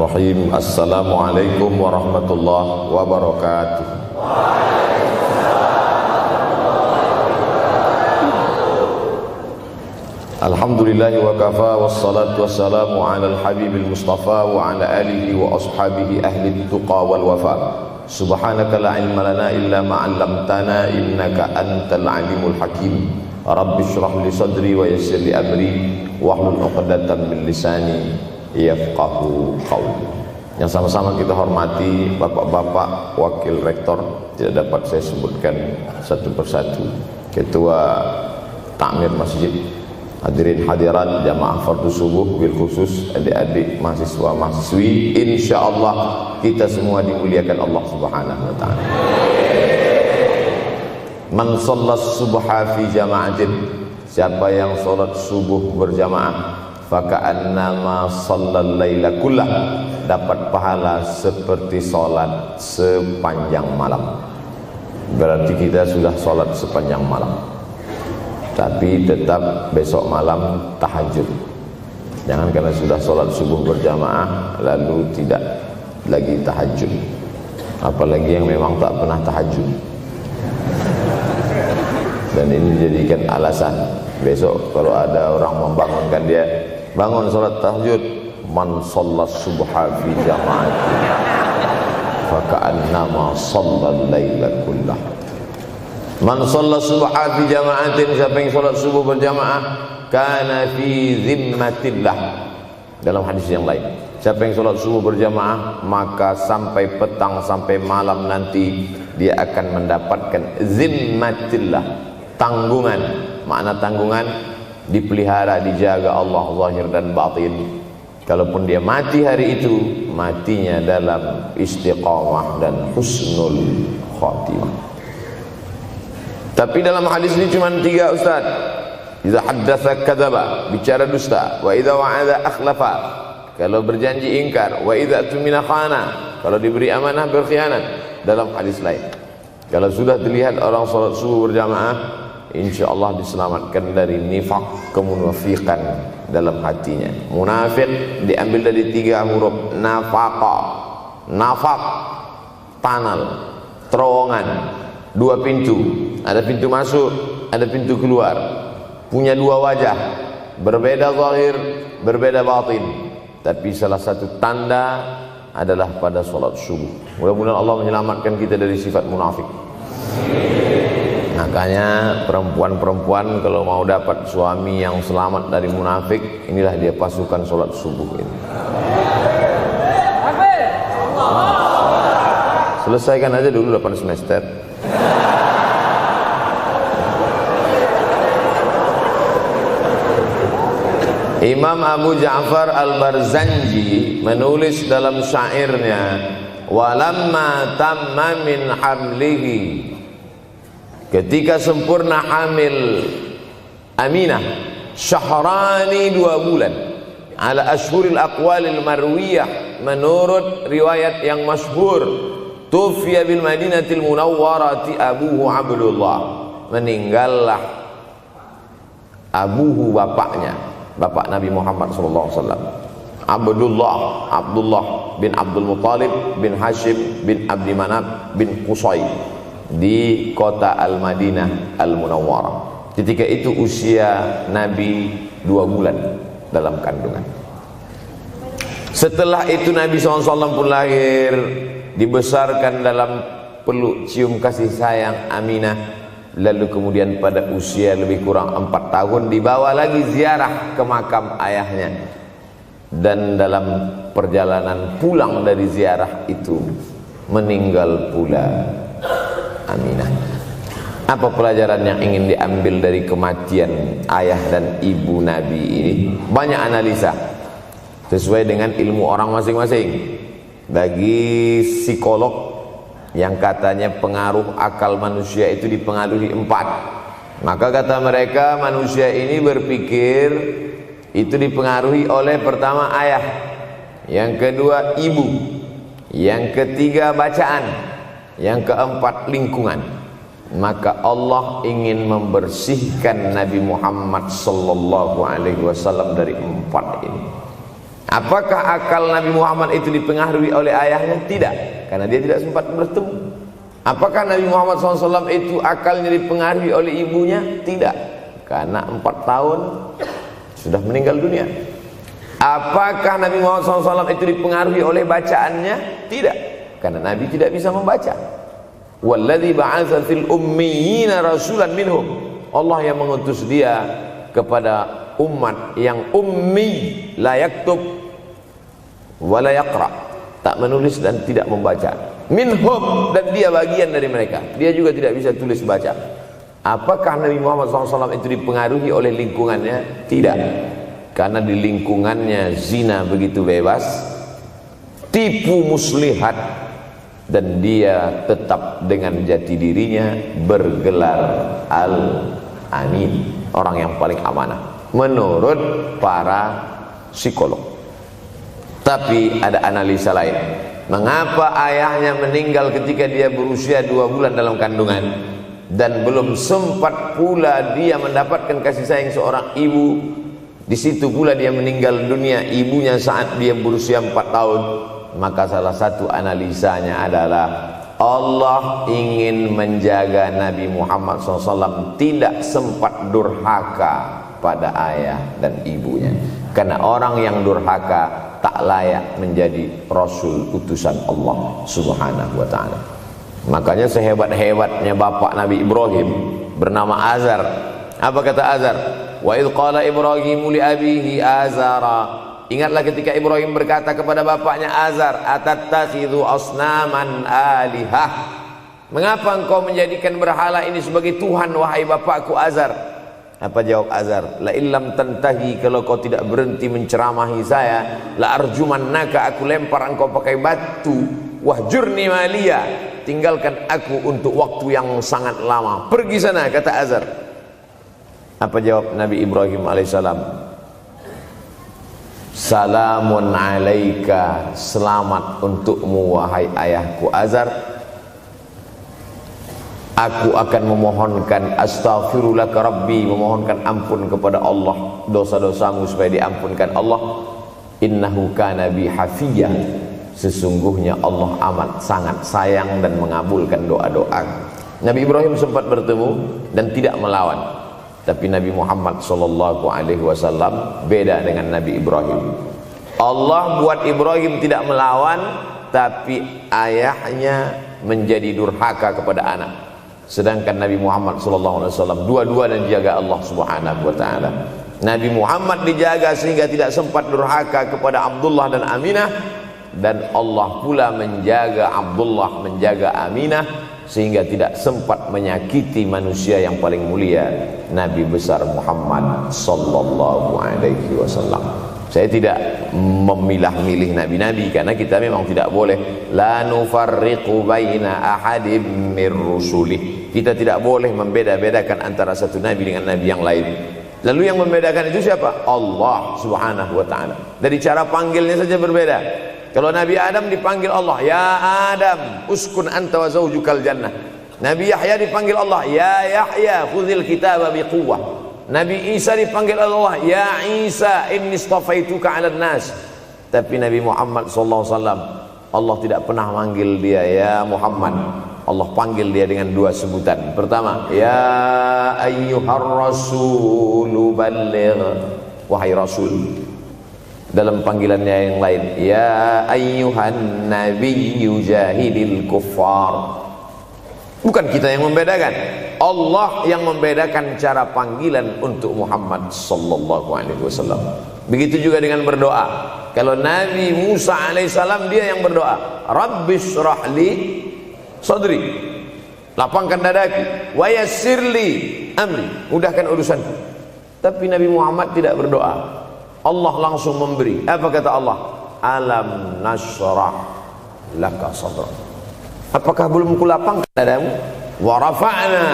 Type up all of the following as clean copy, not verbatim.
Bismillahirrahmanirrahim. Assalamualaikum warahmatullahi wabarakatuh. Alhamdulillahi wa kafa, wassalatu wassalamu ala al-habibil mustafa wa ala alihi wa ashabihi ahli tuqa wal wafa. Subhanaka la ilma lana illa ma 'allamtana innaka antal alimul hakim. Rabbi shrah li sadri wa yassir li amri wahlul 'uqdatam min lisani yafqahu qawli. Yang sama-sama kita hormati bapak-bapak wakil rektor, tidak dapat saya sebutkan satu persatu, ketua takmir masjid, hadirin hadirat jamaah fardu subuh, bil khusus adik-adik mahasiswa mahasiswi, insyaallah kita semua dimuliakan Allah Subhanahu wa taala. Man shallas subha fi jama'atin, siapa yang salat subuh berjamaah, faka'annama shallal laila kullah, dapat pahala seperti salat sepanjang malam. Berarti kita sudah salat sepanjang malam, tapi tetap besok malam tahajud. Jangan karena sudah sholat subuh berjamaah lalu tidak lagi tahajud. Apalagi yang memang tak pernah tahajud, dan ini dijadikan alasan. Besok kalau ada orang membangunkan dia, bangun sholat tahajud, man shallas subha fi jama'atin faka'annama shallal laila kullah. Man shalla subha fi jama'atin, siapa yang salat subuh berjamaah, kana fi zimmatillah. Dalam hadis yang lain, siapa yang salat subuh berjamaah, maka sampai petang sampai malam nanti dia akan mendapatkan zimmatillah, tanggungan. Makna tanggungan, dipelihara, dijaga Allah zahir dan batin. Kalaupun dia mati hari itu, matinya dalam istiqamah dan husnul khatimah. Tapi dalam hadis ini cuma 3 Ustaz. Idza haddatsa kadzaba, bicara dusta, wa idza wa'ada akhlafa, kalau berjanji ingkar, wa idza tumina khana, kalau diberi amanah berkhianat. Dalam hadis lain, kalau sudah dilihat orang salat subuh berjamaah, insyaallah diselamatkan dari nifaq, kemunafikan dalam hatinya. Munafik diambil dari 3 huruf, nafaqa. Nafaq, tanal, terowongan, 2 pintu, ada pintu masuk, ada pintu keluar, punya 2 wajah, berbeda zahir, berbeda batin. Tapi salah satu tanda adalah pada salat subuh. Mudah-mudahan Allah menyelamatkan kita dari sifat munafik. Makanya perempuan-perempuan kalau mau dapat suami yang selamat dari munafik, inilah dia pasukan salat subuh ini. Selesaikan aja dulu 8 semester. Imam Abu Ja'far Al-Barzanji menulis dalam syairnya, walamma tamma min hamlihi, ketika sempurna hamil Aminah, syahrani 2 bulan, ala ashhuril aqwalil marwiyah, menurut riwayat yang masyhur, tufiya bil madinatil munawwarati abuhu Abdullah, meninggallah abuhu, bapaknya, bapak Nabi Muhammad SAW, Abdullah bin Abdul Muttalib bin Hashim bin Abdi Manaf bin Qusay, di kota Al-Madinah Al-Munawwarah. Ketika itu usia Nabi 2 bulan dalam kandungan. Setelah itu Nabi SAW pun lahir, dibesarkan dalam peluk cium kasih sayang Aminah. Lalu kemudian pada usia lebih kurang 4 tahun dibawa lagi ziarah ke makam ayahnya. Dan dalam perjalanan pulang dari ziarah itu meninggal pula Aminah. Apa pelajaran yang ingin diambil dari kematian ayah dan ibu Nabi ini? Banyak analisa sesuai dengan ilmu orang masing-masing. Bagi psikolog yang katanya pengaruh akal manusia itu dipengaruhi 4, maka kata mereka manusia ini berpikir itu dipengaruhi oleh pertama ayah, yang kedua ibu, yang ketiga bacaan, yang keempat lingkungan. Maka Allah ingin membersihkan Nabi Muhammad sallallahu alaihi wasallam dari 4 ini. Apakah akal Nabi Muhammad itu dipengaruhi oleh ayahnya? Tidak, karena dia tidak sempat bertemu. Apakah Nabi Muhammad SAW itu akalnya dipengaruhi oleh ibunya? Tidak, karena 4 tahun sudah meninggal dunia. Apakah Nabi Muhammad SAW itu dipengaruhi oleh bacaannya? Tidak, karena Nabi tidak bisa membaca. Walladzi ba'atsa fil ummiyina rasulan minhum. Allah yang mengutus dia kepada umat yang ummi, la yaktub wa la yaqra, tak menulis dan tidak membaca. Minhum, dan dia bagian dari mereka, dia juga tidak bisa tulis baca. Apakah Nabi Muhammad SAW itu dipengaruhi oleh lingkungannya? Tidak, karena di lingkungannya zina begitu bebas, tipu muslihat, dan dia tetap dengan jati dirinya bergelar Al-Amin, orang yang paling amanah menurut para psikolog. Tapi ada analisa lain. Mengapa ayahnya meninggal ketika dia berusia 2 bulan dalam kandungan, dan belum sempat pula dia mendapatkan kasih sayang seorang ibu? Di situ pula dia meninggal dunia, ibunya saat dia berusia 4 tahun. Maka salah satu analisanya adalah Allah ingin menjaga Nabi Muhammad SAW tidak sempat durhaka pada ayah dan ibunya, karena orang yang durhaka tak layak menjadi Rasul utusan Allah Subhanahu wa ta'ala. Makanya sehebat-hebatnya bapak Nabi Ibrahim bernama Azar. Apa kata Azar? Wa idh qala Ibrahimu li abihi Azara. Ingatlah ketika Ibrahim berkata kepada bapaknya Azar, atattakhidhu asnaman alihah. Mengapa engkau menjadikan berhala ini sebagai Tuhan, wahai bapakku Azar? Apa jawab Azar? La illam tantahi, kalau kau tidak berhenti menceramahi saya, la arjumannaka, aku lempar engkau pakai batu. Wahjurni maliya, tinggalkan aku untuk waktu yang sangat lama. Pergi sana, kata Azar. Apa jawab Nabi Ibrahim alaihissalam? Salamun alaika, selamat untukmu wahai ayahku Azar. Aku akan memohonkan astaghfirulaka rabbi, memohonkan ampun kepada Allah dosa-dosamu supaya diampunkan Allah. Innahu kana bi hafiyya, sesungguhnya Allah amat sangat sayang dan mengabulkan doa-doa. Nabi Ibrahim sempat bertemu dan tidak melawan. Tapi Nabi Muhammad SAW beda dengan Nabi Ibrahim. Allah buat Ibrahim tidak melawan, tapi ayahnya menjadi durhaka kepada anak. Sedangkan Nabi Muhammad SAW dua-dua dan dijaga Allah Subhanahu wa ta'ala. Nabi Muhammad dijaga sehingga tidak sempat durhaka kepada Abdullah dan Aminah, dan Allah pula menjaga Abdullah, menjaga Aminah, sehingga tidak sempat menyakiti manusia yang paling mulia, Nabi besar Muhammad sallallahu alaihi wasallam. Saya tidak memilah-milih nabi-nabi, karena kita memang tidak boleh la nufarriqu baina ahadim mir rusulih. Kita tidak boleh membeda-bedakan antara satu nabi dengan nabi yang lain. Lalu yang membedakan itu siapa? Allah Subhanahu wa ta'ala. Dari cara panggilnya saja berbeda. Kalau Nabi Adam dipanggil Allah, ya Adam uskun anta wa zawjukal jannah. Nabi Yahya dipanggil Allah, ya Yahya khudhil kitaba biquwwah. Nabi Isa dipanggil Allah, ya Isa inni istafaituka 'alan nas. Tapi Nabi Muhammad SAW, Allah tidak pernah manggil dia ya Muhammad. Allah panggil dia dengan dua sebutan. Pertama, ya ayyuhar rasulu balligh, wahai rasul. Dalam panggilannya yang lain, ya ayyuhan nabiyyu jahidil kuffar. Bukan kita yang membedakan, Allah yang membedakan cara panggilan untuk Muhammad sallallahu alaihi wasallam. Begitu juga dengan berdoa. Kalau Nabi Musa alaihissalam, dia yang berdoa, Rabbis shrahli sadri, lapangkan dadaku, wa yassirli amri, mudahkan urusanku. Tapi Nabi Muhammad tidak berdoa, Allah langsung memberi. Apa kata Allah? Alam nashrah laka sadrak. Apakah belum kulapangkan dadamu? Wa rafa'na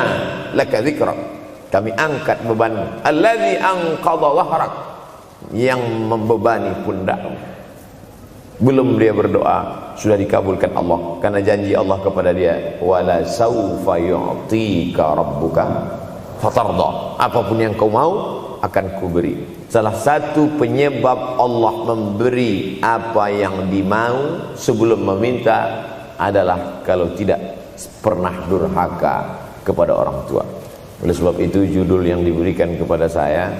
laka dzikrak, kami angkat bebanmu. Alladzi anqadha dhahrak, yang membebani pundakmu. Belum dia berdoa, sudah dikabulkan Allah, karena janji Allah kepada dia, wala saufa yu'tika rabbuka fatarda, apapun yang kau mau akan kuberi. salah satu penyebab Allah memberi apa yang dimau sebelum meminta adalah kalau tidak pernah durhaka kepada orang tua. Oleh sebab itu judul yang diberikan kepada saya,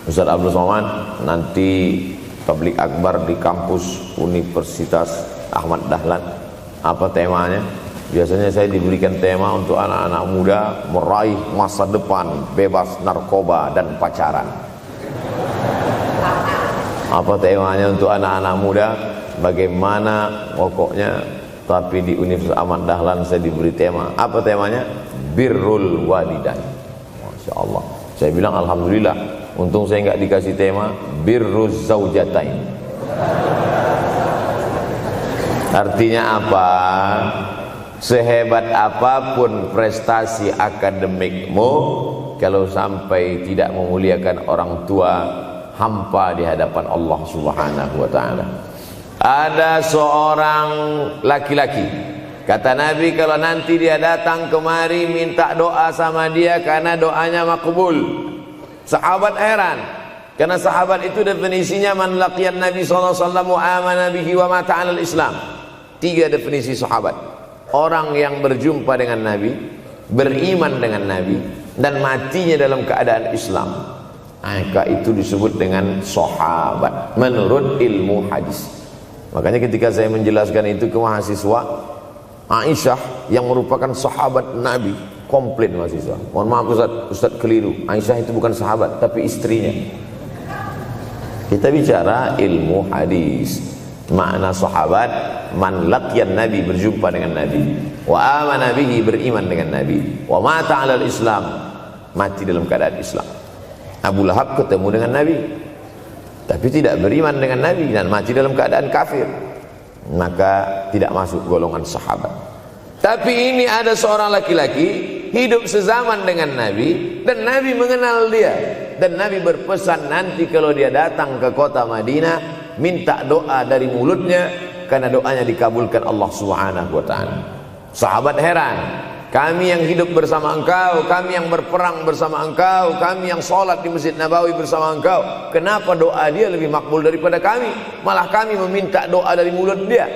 Ustaz Abdul Somad, nanti tablik akbar di kampus Universitas Ahmad Dahlan. Apa temanya? Biasanya saya diberikan tema untuk anak-anak muda meraih masa depan bebas narkoba dan pacaran. Apa temanya untuk anak-anak muda? Bagaimana pokoknya. Tapi di Universitas Ahmad Dahlan saya diberi tema. Apa temanya? Birrul walidain. Masya Allah. Saya bilang alhamdulillah, untung saya nggak dikasih tema birruz zaujatain. Artinya apa? Sehebat apapun prestasi akademikmu, kalau sampai tidak memuliakan orang tua, hampa di hadapan Allah Subhanahu wa taala. Ada seorang laki-laki, kata Nabi, kalau nanti dia datang kemari minta doa sama dia karena doanya makbul. Sahabat heran, karena sahabat itu definisinya man laqiyan Nabi sallallahu alaihi wasallam wa amana bihi wa mata 'alal Islam. 3 definisi sahabat. Orang yang berjumpa dengan Nabi, beriman dengan Nabi, dan matinya dalam keadaan Islam. Maka itu disebut dengan sahabat menurut ilmu hadis. Makanya ketika saya menjelaskan itu ke mahasiswa, Aisyah yang merupakan sahabat Nabi, komplain mahasiswa. Mohon maaf Ustaz keliru. Aisyah itu bukan sahabat tapi istrinya. Kita bicara ilmu hadis. Makna sahabat, man laqiyan Nabi, berjumpa dengan Nabi, wa amana bihi, beriman dengan Nabi, wa mata 'alal Islam, mati dalam keadaan Islam. Abu Lahab ketemu dengan Nabi tapi tidak beriman dengan Nabi dan mati dalam keadaan kafir, maka tidak masuk golongan sahabat. Tapi ini ada seorang laki-laki hidup sezaman dengan Nabi dan Nabi mengenal dia, dan Nabi berpesan nanti kalau dia datang ke kota Madinah minta doa dari mulutnya karena doanya dikabulkan Allah Subhanahu wa taala. Sahabat heran, kami yang hidup bersama engkau, kami yang berperang bersama engkau, kami yang sholat di Masjid Nabawi bersama engkau, kenapa doa dia lebih makbul daripada kami? Malah kami meminta doa dari mulut dia.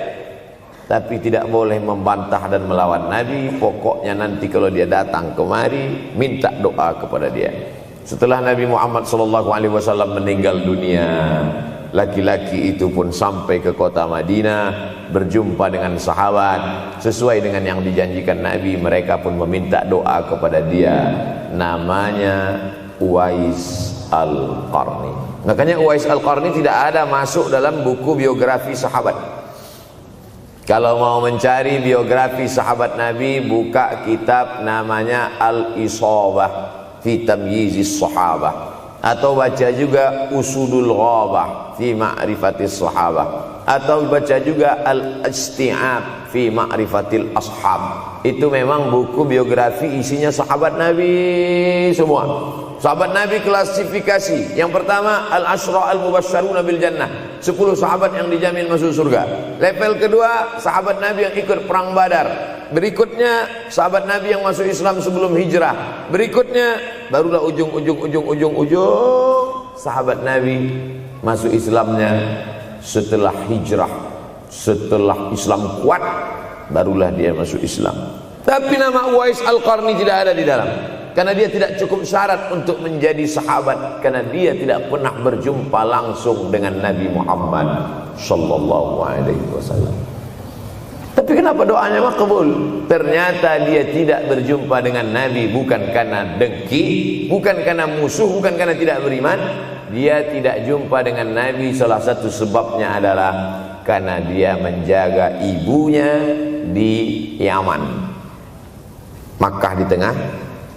Tapi tidak boleh membantah dan melawan Nabi. Pokoknya nanti kalau dia datang kemari minta doa kepada dia. Setelah Nabi Muhammad SAW meninggal dunia, laki-laki itu pun sampai ke kota Madinah, berjumpa dengan sahabat. Sesuai dengan yang dijanjikan Nabi, mereka pun meminta doa kepada dia. Namanya Uwais Al-Qarni. Makanya Uwais Al-Qarni tidak ada masuk dalam buku biografi sahabat. Kalau mau mencari biografi sahabat Nabi, buka kitab namanya Al-Isabah fi Tamyizis Sahabah, atau baca juga Usudul Ghabah fi Ma'rifatis Sahabah, atau baca juga Al-Isti'ab fi Ma'rifatil Ashab. Itu memang buku biografi isinya sahabat Nabi semua. Sahabat Nabi klasifikasi. Yang pertama, Al-Ashra Al-Mubashsharuna bil Jannah, 10 sahabat yang dijamin masuk surga. Level kedua, sahabat Nabi yang ikut perang Badar. Berikutnya, sahabat Nabi yang masuk Islam sebelum hijrah. Berikutnya, barulah ujung sahabat Nabi masuk Islamnya setelah hijrah, setelah Islam kuat, barulah dia masuk Islam. Tapi nama Uwais Al-Qarni tidak ada di dalam, karena dia tidak cukup syarat untuk menjadi sahabat, karena dia tidak pernah berjumpa langsung dengan Nabi Muhammad sallallahu alaihi wasallam. Tapi kenapa doanya makbul? Ternyata dia tidak berjumpa dengan Nabi bukan karena dengki, bukan karena musuh, bukan karena tidak beriman. Dia tidak jumpa dengan Nabi, salah satu sebabnya adalah karena dia menjaga ibunya di Yaman. Makkah di tengah,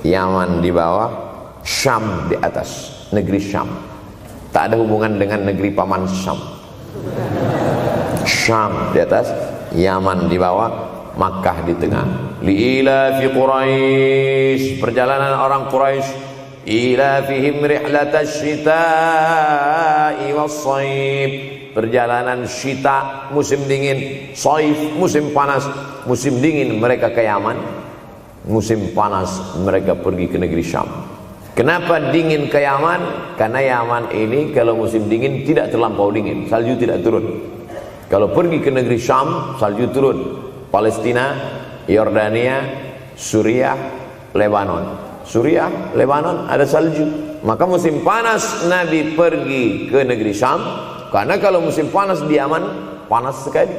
Yaman di bawah, Syam di atas, negeri Syam. Tak ada hubungan dengan negeri paman Syam. Syam di atas, Yaman di bawah, Makkah di tengah. Liila fi Quraisy, perjalanan orang Quraisy. Ila fihim rihlatash shita'i was-shaib, perjalanan syita musim dingin, shaif musim panas. Musim dingin mereka ke Yaman, musim panas mereka pergi ke negeri Syam. Kenapa dingin ke Yaman? Karena Yaman ini kalau musim dingin tidak terlampau dingin, salju tidak turun. Kalau pergi ke negeri Syam, salju turun. Palestina, Yordania, Suriah, Lebanon. Suriah, Lebanon ada salju. Maka musim panas Nabi pergi ke negeri Syam, karena kalau musim panas di Yaman panas sekali.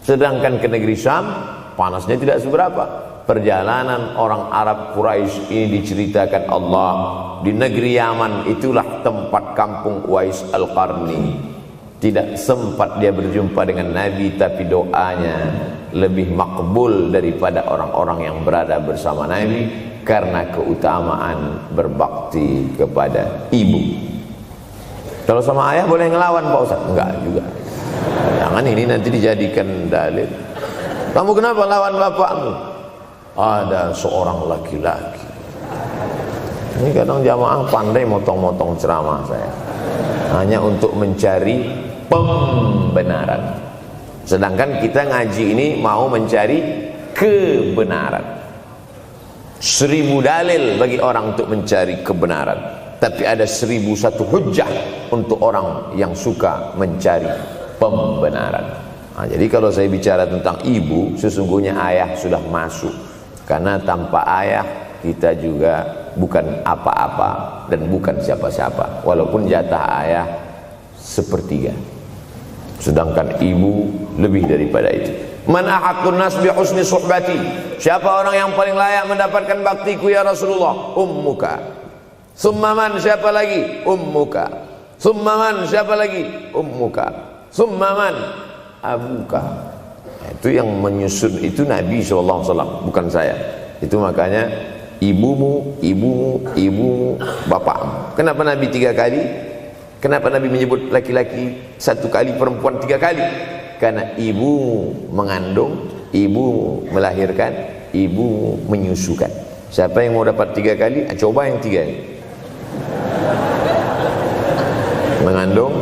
Sedangkan ke negeri Syam panasnya tidak seberapa. Perjalanan orang Arab Quraisy ini diceritakan Allah, di negeri Yaman itulah tempat kampung Uwais Al-Qarni. Tidak sempat dia berjumpa dengan Nabi, tapi doanya lebih makbul daripada orang-orang yang berada bersama Nabi, karena keutamaan berbakti kepada ibu. Kalau sama ayah boleh ngelawan Pak Ustaz? Enggak juga. Jangan ini nanti dijadikan dalil. Kamu kenapa lawan bapakmu? Ada seorang laki-laki. Ini kadang jamaah pandai motong-motong ceramah saya, hanya untuk mencari pembenaran. Sedangkan kita ngaji ini mau mencari kebenaran. 1000 dalil bagi orang untuk mencari kebenaran, tapi ada 1001 hujjah untuk orang yang suka mencari pembenaran. Nah, jadi kalau saya bicara tentang ibu, sesungguhnya ayah sudah masuk. Karena tanpa ayah kita juga bukan apa-apa dan bukan siapa-siapa. Walaupun jatah ayah sepertiga, sedangkan ibu lebih daripada itu. Man ahaqqun nas bi husni suhbati. Siapa orang yang paling layak mendapatkan baktiku ya Rasulullah? Ummuka. Summa man, siapa lagi? Ummuka. Summa man, siapa lagi? Ummuka. Summa man, abuka. Itu yang menyusun itu Nabi SAW, bukan saya. Itu makanya ibumu, ibumu, ibumu, bapakmu. Kenapa Nabi 3 kali? Kenapa Nabi menyebut laki-laki 1 kali, perempuan 3 kali? Karena ibumu mengandung, ibumu melahirkan, ibumu menyusukan. Siapa yang mau dapat 3 kali? Coba yang 3 ini. Mengandung,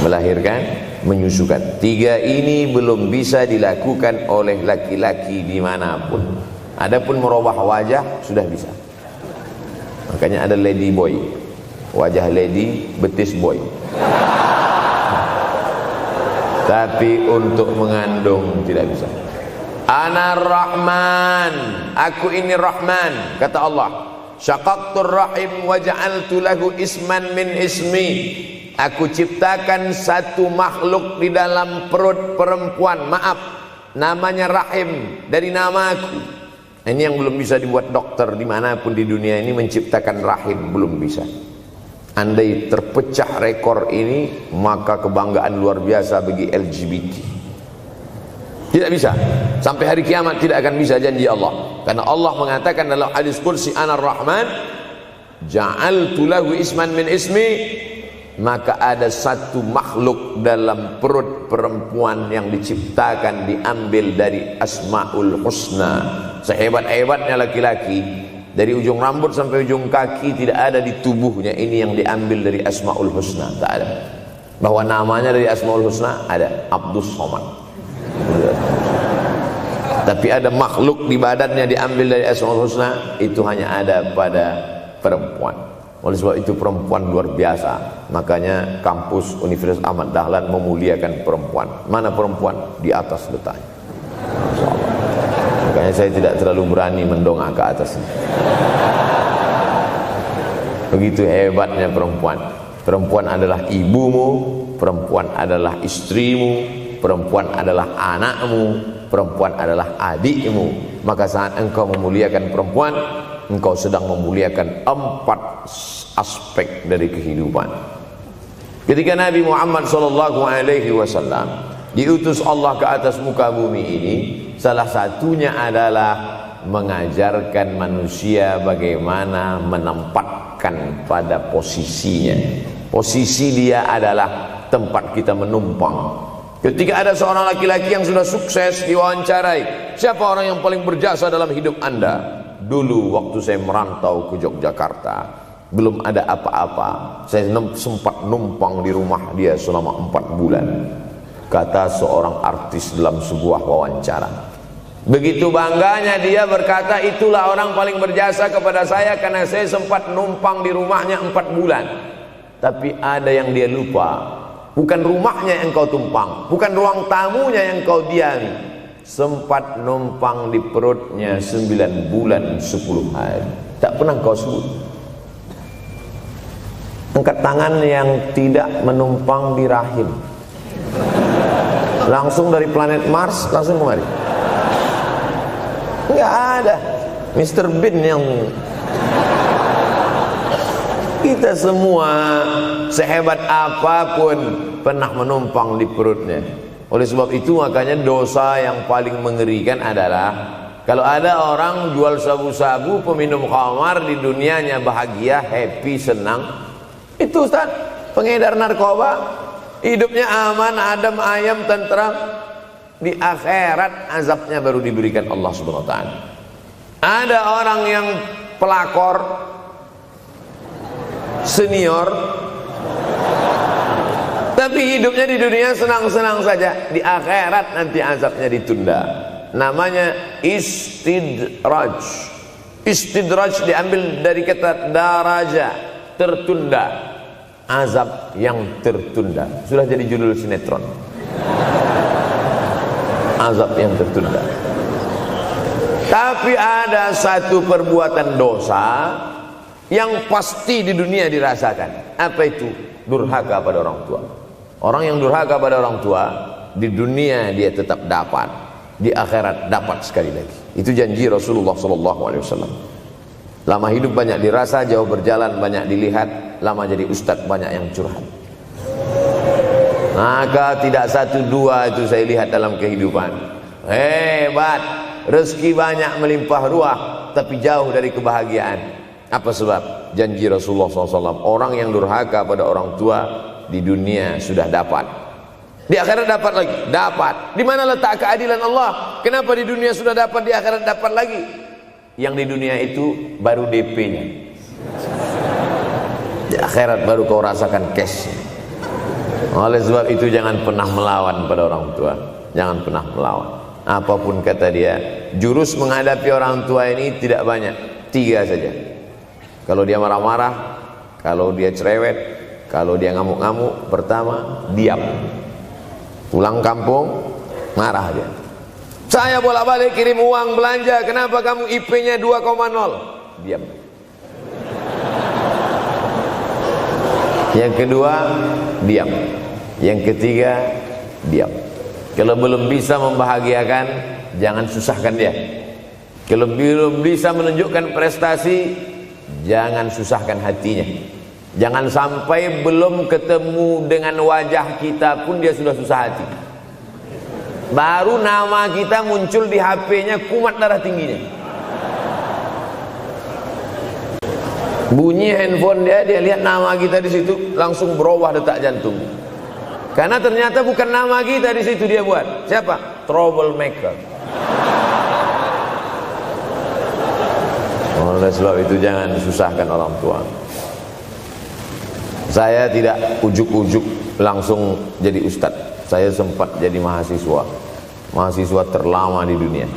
melahirkan, menyusukan. 3 ini belum bisa dilakukan oleh laki-laki dimanapun. Adapun merubah wajah sudah bisa. Makanya ada lady boy, wajah lady, betis boy. Tapi untuk mengandung tidak bisa. Ana Rahman, aku ini Rahman, kata Allah. Syaqaqtur rahim wa ja'altu lahu isman min ismi. Aku ciptakan satu makhluk di dalam perut perempuan, maaf, namanya rahim, dari namaku. Ini yang belum bisa dibuat dokter dimanapun di dunia ini, menciptakan rahim, belum bisa. Andai terpecah rekor ini, maka kebanggaan luar biasa bagi LGBT. Tidak bisa, sampai hari kiamat tidak akan bisa, janji Allah. Karena Allah mengatakan dalam hadis qudsi, Ana Rahman ja'altu lahu isman min ismi. Maka ada satu makhluk dalam perut perempuan yang diciptakan, diambil dari Asmaul Husna. Sehebat-hebatnya laki-laki, dari ujung rambut sampai ujung kaki tidak ada di tubuhnya ini yang diambil dari Asmaul Husna, tak ada. Bahwa namanya dari Asmaul Husna ada, Abdus Somad. Tapi ada makhluk di badannya diambil dari Asmaul Husna, itu hanya ada pada perempuan. Oleh sebab itu perempuan luar biasa. Makanya kampus Universitas Ahmad Dahlan memuliakan perempuan. Mana perempuan? Di atas letaknya. Makanya saya tidak terlalu berani mendongak ke atas. Begitu hebatnya perempuan. Perempuan adalah ibumu, perempuan adalah istrimu, perempuan adalah anakmu, perempuan adalah adikmu. Maka saat engkau memuliakan perempuan, engkau sedang memuliakan 4 aspek dari kehidupan. Ketika Nabi Muhammad SAW diutus Allah ke atas muka bumi ini, salah satunya adalah mengajarkan manusia bagaimana menempatkan pada posisinya. Posisi dia adalah tempat kita menumpang. Ketika ada seorang laki-laki yang sudah sukses diwawancarai, siapa orang yang paling berjasa dalam hidup Anda? Dulu waktu saya merantau ke Yogyakarta, belum ada apa-apa, saya sempat numpang di rumah dia selama 4 bulan. Kata seorang artis dalam sebuah wawancara, Begitu bangganya dia berkata, itulah orang paling berjasa kepada saya karena saya sempat numpang di rumahnya 4 bulan. Tapi ada yang dia lupa, bukan rumahnya yang kau tumpang, bukan ruang tamunya yang kau diami, sempat numpang di perutnya 9 bulan 10 hari. Tak pernah kau sebut. Angkat tangan yang tidak menumpang di rahim, langsung dari planet Mars langsung kemari. Enggak ada. Mr. Bean yang kita semua sehebat apapun pernah menumpang di perutnya. Oleh sebab itu makanya dosa yang paling mengerikan adalah kalau ada orang jual sabu-sabu, peminum khamar, di dunianya bahagia, happy, senang. Itu Ustaz, pengedar narkoba, hidupnya aman, adem, ayam, tentram. Di akhirat azabnya baru diberikan Allah Subhanahu wa taala. Ada orang yang pelakor senior tapi hidupnya di dunia senang-senang saja, di akhirat nanti azabnya ditunda. Namanya istidraj. Istidraj diambil dari kata daraja, tertunda. Azab yang tertunda. Sudah jadi judul sinetron. Azab yang tertunda. Tapi ada satu perbuatan dosa yang pasti di dunia dirasakan. Apa itu? Durhaka pada orang tua. Orang yang durhaka pada orang tua, di dunia dia tetap dapat, di akhirat dapat sekali lagi. Itu janji Rasulullah SAW. Lama hidup banyak dirasa, jauh berjalan banyak dilihat, lama jadi ustadz banyak yang curhat. Maka tidak 1 2 itu saya lihat dalam kehidupan. Hebat, rezeki banyak melimpah ruah, tapi jauh dari kebahagiaan. Apa sebab? Janji Rasulullah SAW. Orang yang durhaka pada orang tua di dunia sudah dapat, di akhirat dapat lagi. Dapat. Di mana letak keadilan Allah? Kenapa di dunia sudah dapat, di akhirat dapat lagi? Yang di dunia itu baru DP-nya, di akhirat baru kau rasakan cash. Oleh sebab itu jangan pernah melawan pada orang tua. Jangan pernah melawan. Apapun kata dia, jurus menghadapi orang tua ini tidak banyak, 3 saja. Kalau dia marah-marah, kalau dia cerewet, kalau dia ngamuk-ngamuk, pertama diam. Pulang kampung marah dia. Saya bolak-balik kirim uang belanja, kenapa kamu IP-nya 2,0? Diam. Yang kedua, diam. Yang ketiga, diam. Kalau belum bisa membahagiakan, jangan susahkan dia. Kalau belum bisa menunjukkan prestasi, jangan susahkan hatinya. Jangan sampai belum ketemu dengan wajah kita pun dia sudah susah hati. Baru nama kita muncul di HP-nya, kumat darah tingginya. Bunyi handphone dia lihat nama kita di situ, langsung berubah detak jantung. Karena ternyata bukan nama kita di situ dia buat. Siapa? Troublemaker. Oleh sebab itu jangan susahkan orang tua. Saya tidak ujuk-ujuk langsung jadi ustadz. Saya sempat jadi mahasiswa terlama di dunia.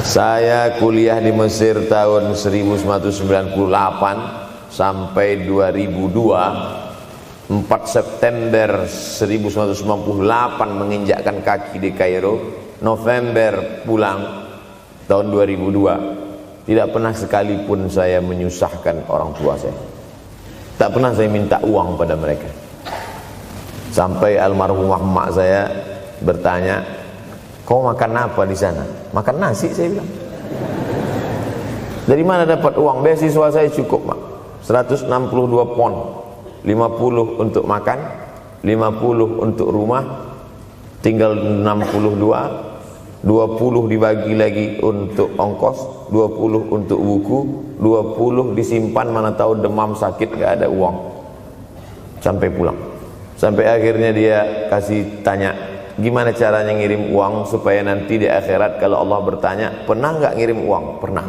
Saya kuliah di Mesir tahun 1998 sampai 2002. 4 September 1998 menginjakkan kaki di Kairo. November pulang tahun 2002. Tidak pernah sekalipun saya menyusahkan orang tua saya. Tak pernah saya minta uang pada mereka. Sampai almarhumah emak saya bertanya, kau makan apa di sana? Makan nasi, saya bilang. Dari mana dapat uang? Beasiswa saya cukup, Mak. 162 pon. 50 untuk makan, 50 untuk rumah, tinggal 62. 20 dibagi lagi untuk ongkos, 20 untuk buku, 20 disimpan, mana tahu demam sakit gak ada uang. Sampai pulang. Sampai akhirnya dia kasih tanya, gimana caranya ngirim uang supaya nanti di akhirat kalau Allah bertanya, pernah gak ngirim uang? Pernah.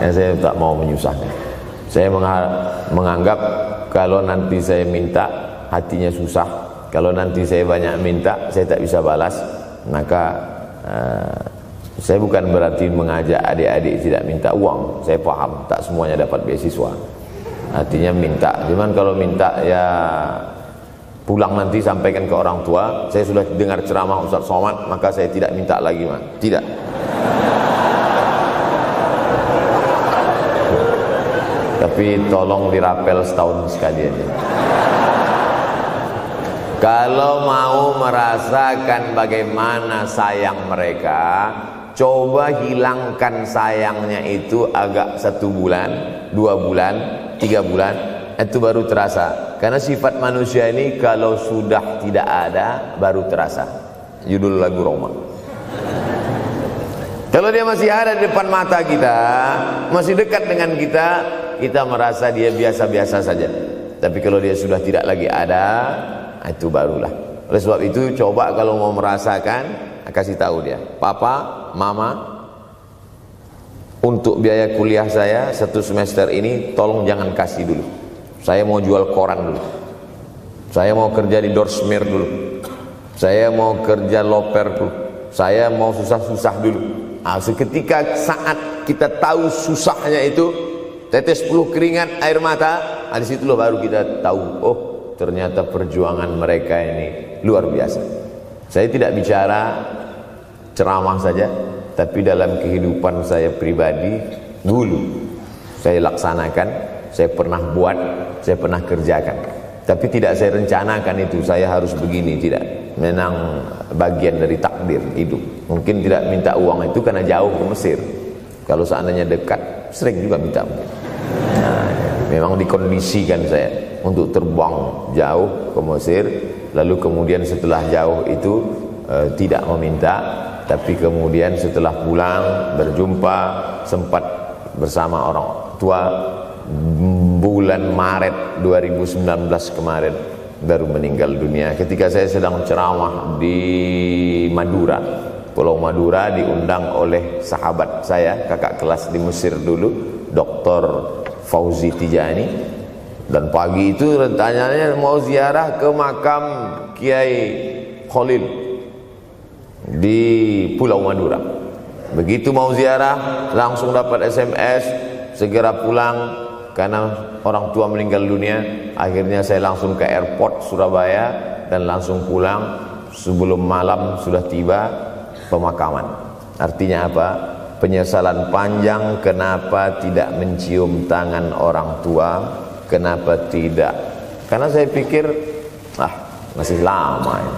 Ya, saya tak mau menyusahkan. Saya menganggap kalau nanti saya minta hatinya susah, kalau nanti saya banyak minta, saya tak bisa balas, maka saya bukan berarti mengajak adik-adik tidak minta uang. Saya paham, tak semuanya dapat beasiswa. Artinya minta, cuman kalau minta ya pulang nanti sampaikan ke orang tua, saya sudah dengar ceramah Ustaz Somad, maka saya tidak minta lagi, man. Tidak. Tapi tolong dirapel setahun sekali aja. Kalau mau merasakan bagaimana sayang mereka, coba hilangkan sayangnya itu agak 1 bulan, 2 bulan, 3 bulan, itu baru terasa. Karena sifat manusia ini kalau sudah tidak ada baru terasa. Judul lagu Roma. Kalau dia masih ada di depan mata kita, masih dekat dengan kita, kita merasa dia biasa-biasa saja. Tapi kalau dia sudah tidak lagi ada, itu barulah. Oleh sebab itu coba kalau mau merasakan, kasih tahu dia, papa, mama, untuk biaya kuliah saya 1 semester ini tolong jangan kasih dulu. Saya mau jual koran dulu. Saya mau kerja di Dorsmir dulu. Saya mau kerja loper dulu. Saya mau susah-susah dulu. Seketika saat kita tahu susahnya itu, tetes peluh keringat, air mata, di situ loh baru kita tahu, oh ternyata perjuangan mereka ini luar biasa. Saya tidak bicara ceramah saja, tapi dalam kehidupan saya pribadi dulu saya laksanakan, saya pernah buat, saya pernah kerjakan. Tapi tidak saya rencanakan itu, saya harus begini, tidak. Memang bagian dari takdir hidup. Mungkin tidak minta uang itu karena jauh ke Mesir. Kalau seandainya dekat, sering juga minta. Nah, memang dikondisikan saya untuk terbang jauh ke Mesir, lalu kemudian setelah jauh itu tidak meminta, tapi kemudian setelah pulang berjumpa, sempat bersama orang tua. Bulan Maret 2019 kemarin baru meninggal dunia ketika saya sedang ceramah di Madura, Pulau Madura, diundang oleh sahabat saya, kakak kelas di Mesir dulu, Dr. Fauzi Tijani. Dan pagi itu rencananya mau ziarah ke makam Kiai Khalil di Pulau Madura. Begitu mau ziarah langsung dapat SMS segera pulang karena orang tua meninggal dunia. Akhirnya saya langsung ke airport Surabaya dan langsung pulang. Sebelum malam sudah tiba pemakaman. Artinya apa? Penyesalan panjang, kenapa tidak mencium tangan orang tua, kenapa tidak? Karena saya pikir masih lama ya.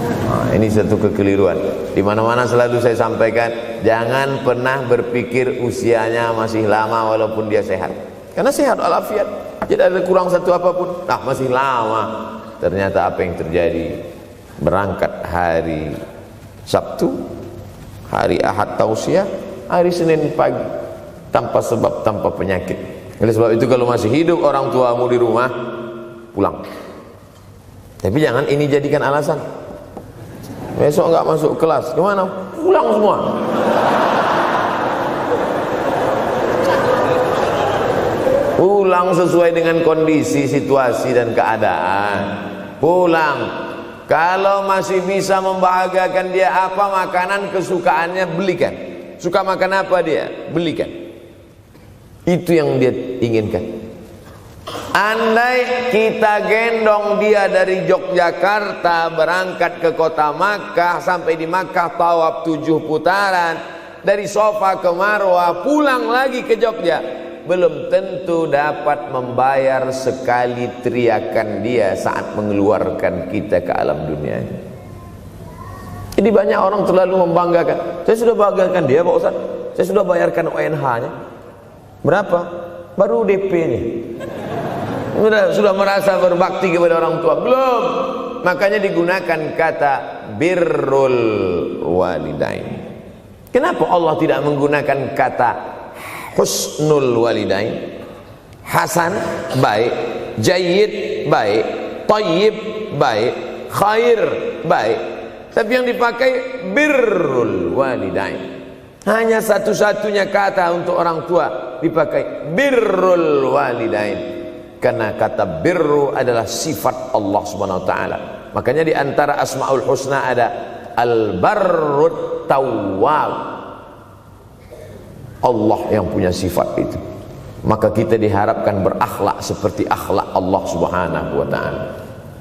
Nah, ini satu kekeliruan. Di mana-mana selalu saya sampaikan, jangan pernah berpikir usianya masih lama walaupun dia sehat. Karena sehat walafiat, tidak ada kurang satu apapun. Masih lama. Ternyata apa yang terjadi? Berangkat hari Sabtu, hari Ahad tausiah, hari Senin pagi, tanpa sebab, tanpa penyakit. Oleh sebab itu kalau masih hidup orang tuamu di rumah, pulang. Tapi jangan ini jadikan alasan. Besok enggak masuk kelas, kemana? Pulang semua. Pulang sesuai dengan kondisi, situasi dan keadaan. Pulang. Kalau masih bisa membahagiakan dia apa makanan kesukaannya, belikan. Suka makan apa dia? Belikan. Itu yang dia inginkan. Andai kita gendong dia dari Yogyakarta berangkat ke kota Makkah, sampai di Makkah tawaf 7 putaran, dari Safa ke Marwah, pulang lagi ke Jogja, belum tentu dapat membayar sekali teriakan dia saat mengeluarkan kita ke alam dunia. Jadi banyak orang terlalu membanggakan. Saya sudah banggakan dia Pak Ustaz, saya sudah bayarkan ONH-nya. Berapa? Baru DP-nya. Sudah merasa berbakti kepada orang tua? Belum. Makanya digunakan kata birrul walidain. Kenapa Allah tidak menggunakan kata husnul walidain? Hasan baik, jayyid baik, thayyib baik, khair baik. Tapi yang dipakai birrul walidain. Hanya satu-satunya kata untuk orang tua dipakai birrul walidain. Karena kata birru adalah sifat Allah Subhanahu wa taala. Makanya di antara Asmaul Husna ada Al-Barrut Tawwab. Allah yang punya sifat itu. Maka kita diharapkan berakhlak seperti akhlak Allah Subhanahu wa taala.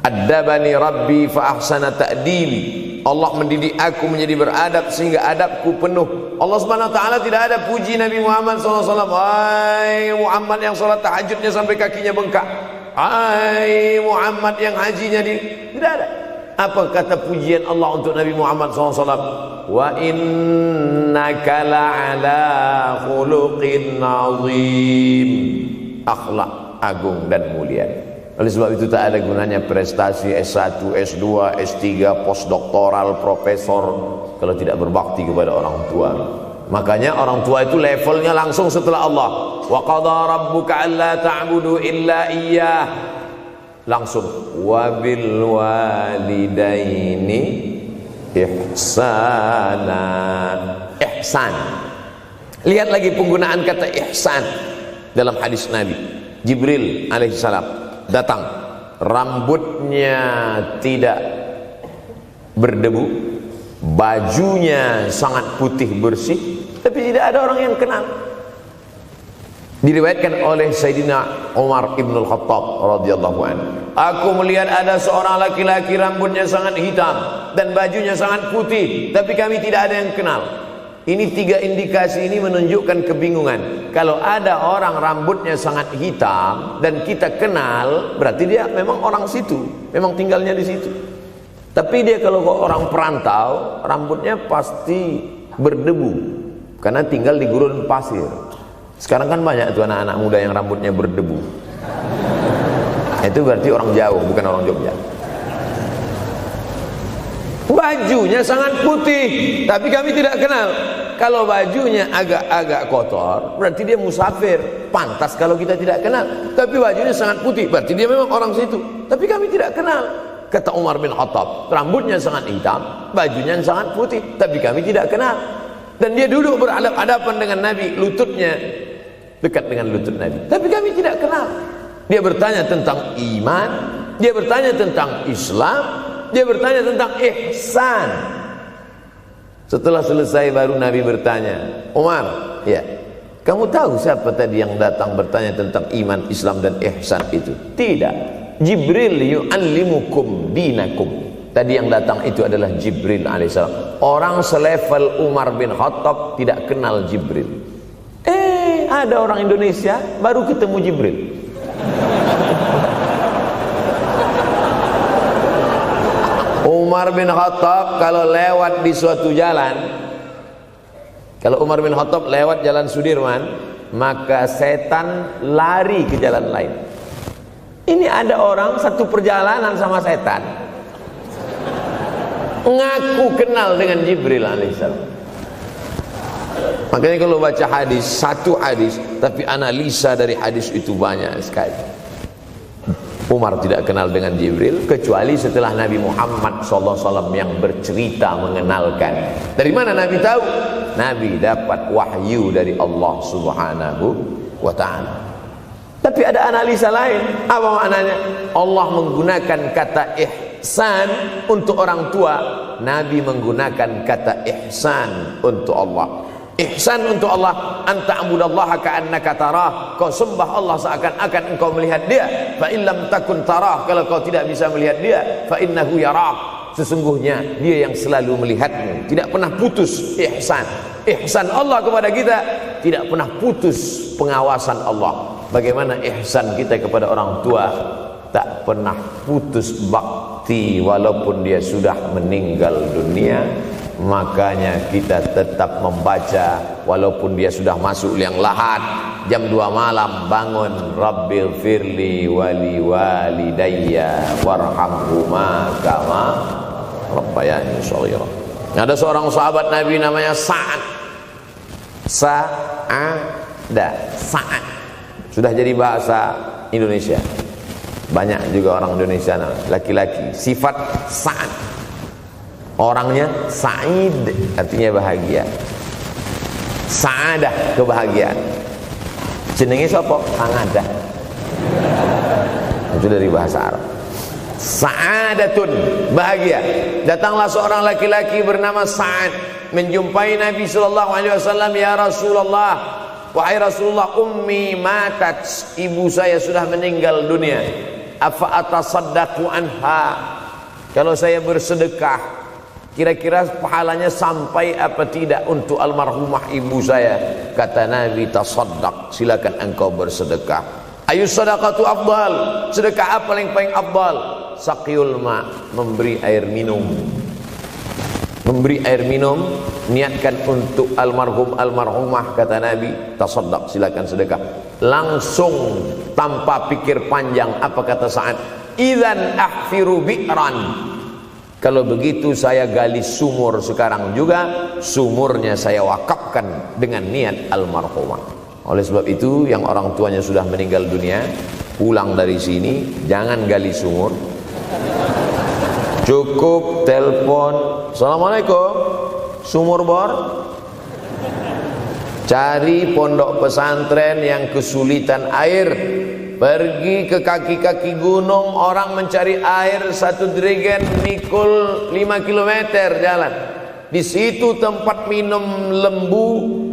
Addabani Rabbi fa ahsana ta'dibi. Allah mendidik aku menjadi beradab sehingga adabku penuh. Allah Subhanahu wa taala tidak ada puji Nabi Muhammad SAW. Hai Muhammad yang salat tahajudnya sampai kakinya bengkak. Hai Muhammad yang hajinya tidak ada. Apa kata pujian Allah untuk Nabi Muhammad SAW? Wa innaka la'ala khuluqin azim. Akhlak agung dan mulia. Oleh sebab itu tak ada gunanya prestasi S1, S2, S3, postdoktoral, profesor kalau tidak berbakti kepada orang tua. Makanya orang tua itu levelnya langsung setelah Allah. Wa qadha rabbuka alla ta'budu illa iyyah. Langsung wa bil walidaini ihsana. Ihsan. Lihat lagi penggunaan kata ihsan dalam hadis Nabi. Jibril alaihissalam datang, rambutnya tidak berdebu, bajunya sangat putih bersih, tapi tidak ada orang yang kenal. Diriwayatkan oleh Sayyidina Umar ibn al-Khattab radhiyallahu anhu, aku melihat ada seorang laki-laki rambutnya sangat hitam dan bajunya sangat putih, tapi kami tidak ada yang kenal. Ini tiga indikasi ini menunjukkan kebingungan. Kalau ada orang rambutnya sangat hitam dan kita kenal, berarti dia memang orang situ, memang tinggalnya di situ. Tapi dia kalau orang perantau, rambutnya pasti berdebu karena tinggal di gurun pasir. Sekarang kan banyak tuh anak-anak muda yang rambutnya berdebu. Itu berarti orang jauh, bukan orang Jogja. Bajunya sangat putih, tapi kami tidak kenal. Kalau bajunya agak-agak kotor, berarti dia musafir. Pantas kalau kita tidak kenal. Tapi bajunya sangat putih, berarti dia memang orang situ. Tapi kami tidak kenal. Kata Umar bin Khattab, rambutnya sangat hitam, bajunya sangat putih, tapi kami tidak kenal. Dan dia duduk berhadapan dengan Nabi, lututnya dekat dengan lutut Nabi, tapi kami tidak kenal. Dia bertanya tentang iman, dia bertanya tentang Islam, dia bertanya tentang ihsan. Setelah selesai baru Nabi bertanya, Umar, ya, kamu tahu siapa tadi yang datang bertanya tentang iman, Islam dan ihsan itu? Tidak, Jibril yu'allimukum dinakum. Tadi yang datang itu adalah Jibril alaihissalam. Orang selevel Umar bin Khattab tidak kenal Jibril. Ada orang Indonesia baru ketemu Jibril. Umar bin Khattab kalau lewat di suatu jalan, kalau Umar bin Khattab lewat jalan Sudirman, maka setan lari ke jalan lain. Ini ada orang satu perjalanan sama setan, ngaku kenal dengan Jibril alaihissalam. Makanya kalau baca hadis, satu hadis, tapi analisa dari hadis itu banyak sekali. Umar tidak kenal dengan Jibril kecuali setelah Nabi Muhammad SAW yang bercerita mengenalkan. Dari mana Nabi tahu? Nabi dapat wahyu dari Allah Subhanahu wa ta'ala. Tapi ada analisa lain. Apa maknanya? Allah menggunakan kata ihsan untuk orang tua, Nabi menggunakan kata ihsan untuk Allah. Ihsan untuk Allah, anta'budallaha ka'annaka tarah, kau sembah Allah seakan-akan engkau melihat dia. Fa in lam takun tarah, kalau kau tidak bisa melihat dia, fa innahu yarak, sesungguhnya dia yang selalu melihatmu. Tidak pernah putus ihsan. Ihsan Allah kepada kita, tidak pernah putus pengawasan Allah. Bagaimana ihsan kita kepada orang tua? Tak pernah putus bakti walaupun dia sudah meninggal dunia. Makanya kita tetap membaca walaupun dia sudah masuk liang lahat, jam 2 malam bangun, Rabbil firli wali walidayya warhamhuma kama rabbayani shaghira. Ada seorang sahabat Nabi namanya Sa'ad. Sa'ad sudah jadi bahasa Indonesia. Banyak juga orang Indonesia laki-laki sifat Sa'ad. Orangnya Sa'id, artinya bahagia. Sa'adah, kebahagiaan. Jenenge sapa? Sangadah. Itu dari bahasa Arab. Sa'adatun, bahagia. Datanglah seorang laki-laki bernama Sa'ad menjumpai Nabi sallallahu alaihi wasallam. Ya Rasulullah, wahai Rasulullah, ummi matat, ibu saya sudah meninggal dunia. Afa atasaddaqu anha, kalau saya bersedekah kira-kira pahalanya sampai apa tidak untuk almarhumah ibu saya? Kata Nabi, tasaddaq, silakan engkau bersedekah. Ayu sadaqatu afdal, sedekah apa yang paling afdal? Saqiyul ma, memberi air minum. Memberi air minum, niatkan untuk almarhum almarhumah, kata Nabi, tasaddaq, silakan sedekah. Langsung tanpa pikir panjang, apa kata Sa'ad? Idzan ahfiru bi'ran, kalau begitu saya gali sumur sekarang juga, sumurnya saya wakafkan dengan niat almarhumah. Oleh sebab itu, yang orang tuanya sudah meninggal dunia, pulang dari sini jangan gali sumur, cukup telepon, assalamualaikum, sumur bor. Cari pondok pesantren yang kesulitan air, pergi ke kaki-kaki gunung, orang mencari air satu jerigen mikul 5 km jalan. Di situ tempat minum lembu,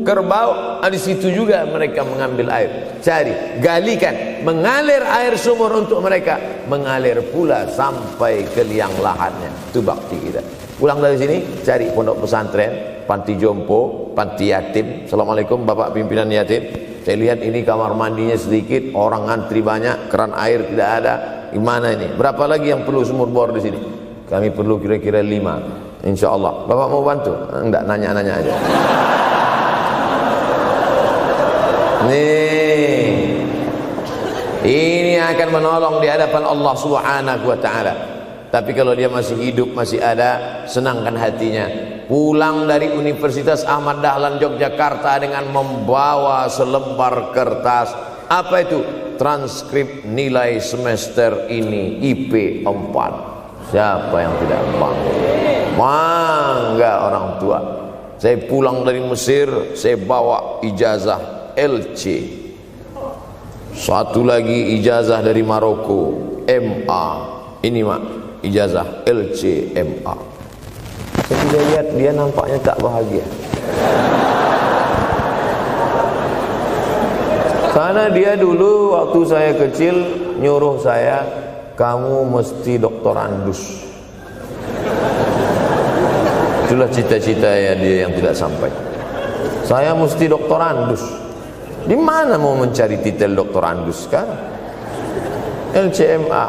kerbau, di situ juga mereka mengambil air. Cari, galikan, mengalir air sumur untuk mereka, mengalir pula sampai ke liang lahatnya. Itu bakti kita. Pulang dari sini, cari pondok pesantren, panti jompo, panti yatim. Assalamualaikum Bapak pimpinan yatim, saya lihat ini kamar mandinya sedikit, orang ngantri banyak, keran air tidak ada. Gimana ini? Berapa lagi yang perlu sumur bor di sini? Kami perlu kira-kira 5. Insya Allah. Bapak mau bantu? Enggak, nanya-nanya aja. Nih, ini akan menolong di hadapan Allah Subhanahu wa ta'ala. Tapi kalau dia masih hidup, masih ada, senangkan hatinya. Pulang dari Universitas Ahmad Dahlan Yogyakarta dengan membawa selembar kertas. Apa itu? Transkrip nilai semester ini IP 4. Siapa yang tidak bangga? Bangga orang tua. Saya pulang dari Mesir, saya bawa ijazah LC. Satu lagi ijazah dari Maroko, MA. Ini mak, ijazah LC MA. Saya tidak lihat dia nampaknya tak bahagia. Karena dia dulu waktu saya kecil nyuruh saya, kamu mesti doktorandus. Itulah cita-cita ya dia yang tidak sampai. Saya mesti doktorandus. Di mana mau mencari titel doktorandus sekarang? LCMA.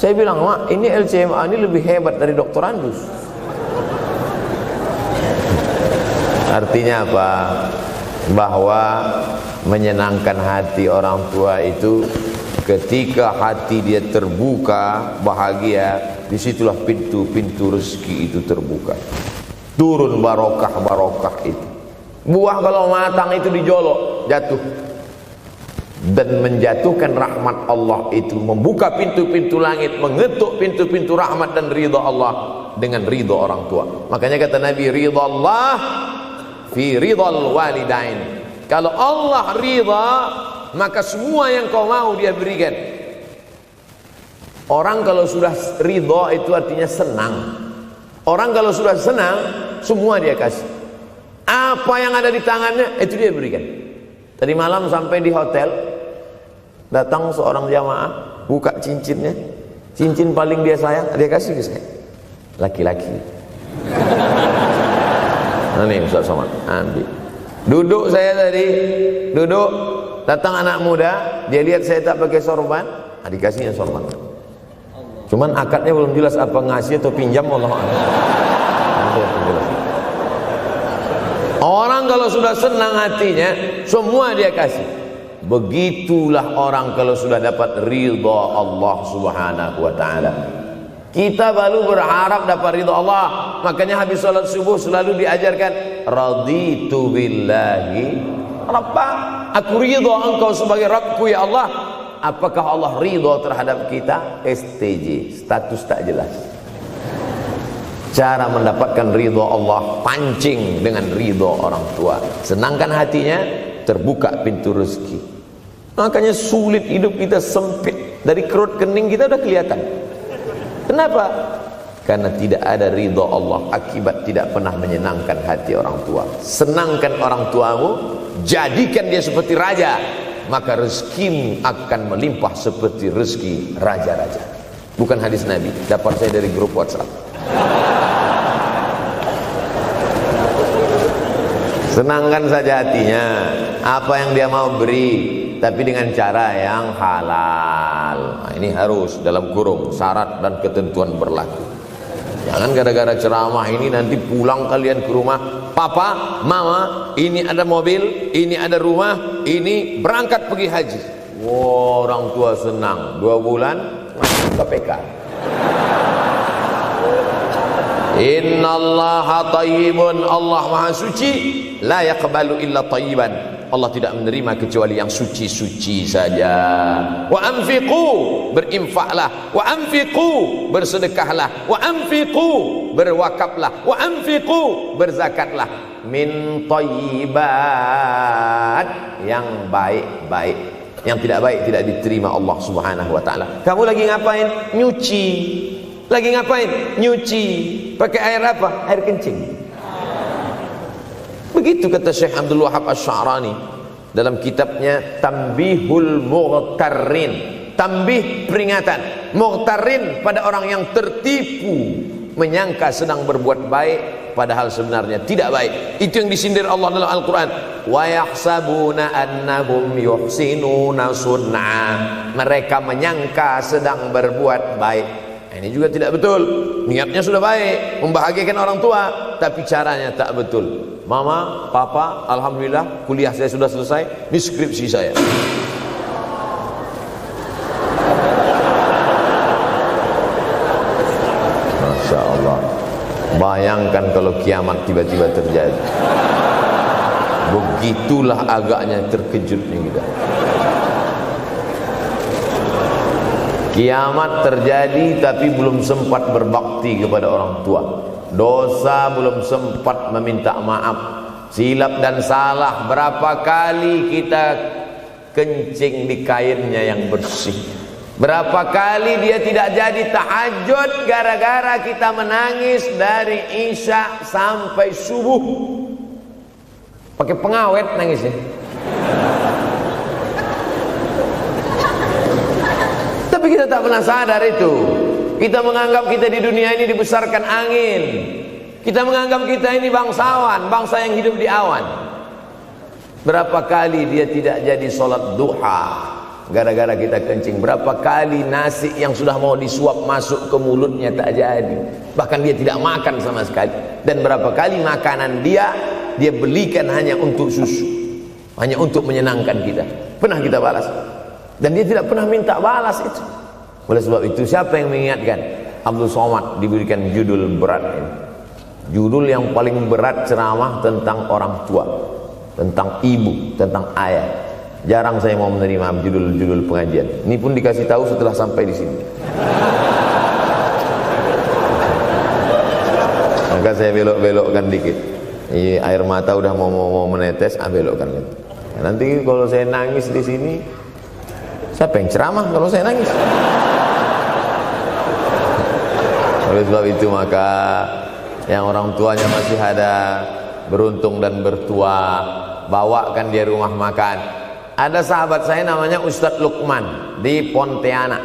Saya bilang, mak, ini LCMA ini lebih hebat dari doktorandus. Artinya apa? Bahwa menyenangkan hati orang tua itu ketika hati dia terbuka, bahagia, disitulah pintu-pintu rezeki itu terbuka. Turun barokah-barokah itu. Buah kalau matang itu dijolok, jatuh. Dan menjatuhkan rahmat Allah itu, membuka pintu-pintu langit, mengetuk pintu-pintu rahmat dan ridha Allah dengan ridha orang tua. Makanya kata Nabi, ridha Allah fi ridhal walidain. Kalau Allah ridha, maka semua yang kau mau dia berikan. Orang kalau sudah ridha itu artinya senang. Orang kalau sudah senang, semua dia kasih. Apa yang ada di tangannya, itu dia berikan. Tadi malam sampai di hotel, datang seorang jamaah, buka cincinnya. Cincin paling dia sayang, dia kasih ke saya. Laki-laki. Nah nih Ustaz Somad, ambil. Duduk saya tadi, duduk. Datang anak muda, dia lihat saya tak pakai sorban, dikasihnya sorban. Cuman akadnya belum jelas apa ngasih atau pinjam, Allah. Orang kalau sudah senang hatinya, semua dia kasih. Begitulah orang kalau sudah dapat ridha Allah Subhanahu wa ta'ala. Kita baru berharap dapat ridha Allah. Makanya habis salat subuh selalu diajarkan, raditu billahi Rabba, aku ridha engkau sebagai Rabbku ya Allah. Apakah Allah ridha terhadap kita? STJ, status tak jelas. Cara mendapatkan ridha Allah, pancing dengan ridha orang tua. Senangkan hatinya, terbuka pintu rezeki. Makanya sulit hidup kita, sempit. Dari kerut kening kita udah kelihatan. Kenapa? Karena tidak ada ridha Allah akibat tidak pernah menyenangkan hati orang tua. Senangkan orang tuamu, jadikan dia seperti raja, maka rezekimu akan melimpah seperti rezeki raja-raja. Bukan hadis Nabi, dapat saya dari grup WhatsApp. Senangkan saja hatinya, apa yang dia mau beri, tapi dengan cara yang halal. Nah, ini harus dalam kurung syarat dan ketentuan berlaku. Jangan gara-gara ceramah ini nanti pulang kalian ke rumah, papa, mama, ini ada mobil, ini ada rumah, ini berangkat pergi haji. Wow, orang tua senang, 2 bulan masuk KPK. Innallaha tayyibun, Allah maha suci, la yaqbalu illa tayyiban. Allah tidak menerima kecuali yang suci-suci saja. Wa anfiqu, berinfaklah. Wa anfiqu, bersedekahlah. Wa anfiqu, berwakaflah. Wa anfiqu, berzakatlah. Min thayyibat, yang baik-baik. Yang tidak baik tidak diterima Allah Subhanahu wa taala. Kamu lagi ngapain? Nyuci. Lagi ngapain? Nyuci. Pakai air apa? Air kencing. Begitu kata Syekh Abdul Wahab Asy-Sya'rani dalam kitabnya Tanbihul Mughtarrin. Tanbih, peringatan. Mughtarrin, pada orang yang tertipu, menyangka sedang berbuat baik padahal sebenarnya tidak baik. Itu yang disindir Allah dalam Al-Quran. Wa yahsabuna annahum yuhsinuna sun'a. Mereka menyangka sedang berbuat baik. Ini juga tidak betul. Niatnya sudah baik, membahagiakan orang tua, tapi caranya tak betul. Mama, papa, alhamdulillah kuliah saya sudah selesai, ini skripsi saya. Masya Allah. Bayangkan kalau kiamat tiba-tiba terjadi. Begitulah agaknya terkejutnya kita. Kiamat terjadi tapi belum sempat berbakti kepada orang tua. Dosa belum sempat meminta maaf. Silap dan salah, berapa kali kita kencing di kainnya yang bersih. Berapa kali dia tidak jadi tahajud gara-gara kita menangis dari Isya sampai subuh. Pakai pengawet nangisnya. Tapi kita tak pernah sadar itu. Kita menganggap kita di dunia ini dibesarkan angin. Kita menganggap kita ini bangsawan, bangsa yang hidup di awan. Berapa kali dia tidak jadi sholat duha gara-gara kita kencing. Berapa kali nasi yang sudah mau disuap masuk ke mulutnya tak jadi. Bahkan dia tidak makan sama sekali. Dan berapa kali makanan dia belikan hanya untuk susu, hanya untuk menyenangkan kita. Pernah kita balas. Dan dia tidak pernah minta balas itu. Oleh sebab itu, siapa yang mengingatkan? Abdul Somad diberikan judul berat ini. Judul yang paling berat ceramah tentang orang tua, tentang ibu, tentang ayah. Jarang saya mau menerima judul-judul pengajian. Ini pun dikasih tahu setelah sampai di sini. Maka saya belok-belokkan dikit. Air mata udah mau menetes, belokkan. Nanti kalau saya nangis di sini, siapa yang ceramah kalau saya nangis? Oleh sebab itu maka yang orang tuanya masih ada, beruntung dan bertua, bawakan dia rumah makan. Ada sahabat saya namanya Ustadz Lukman di Pontianak.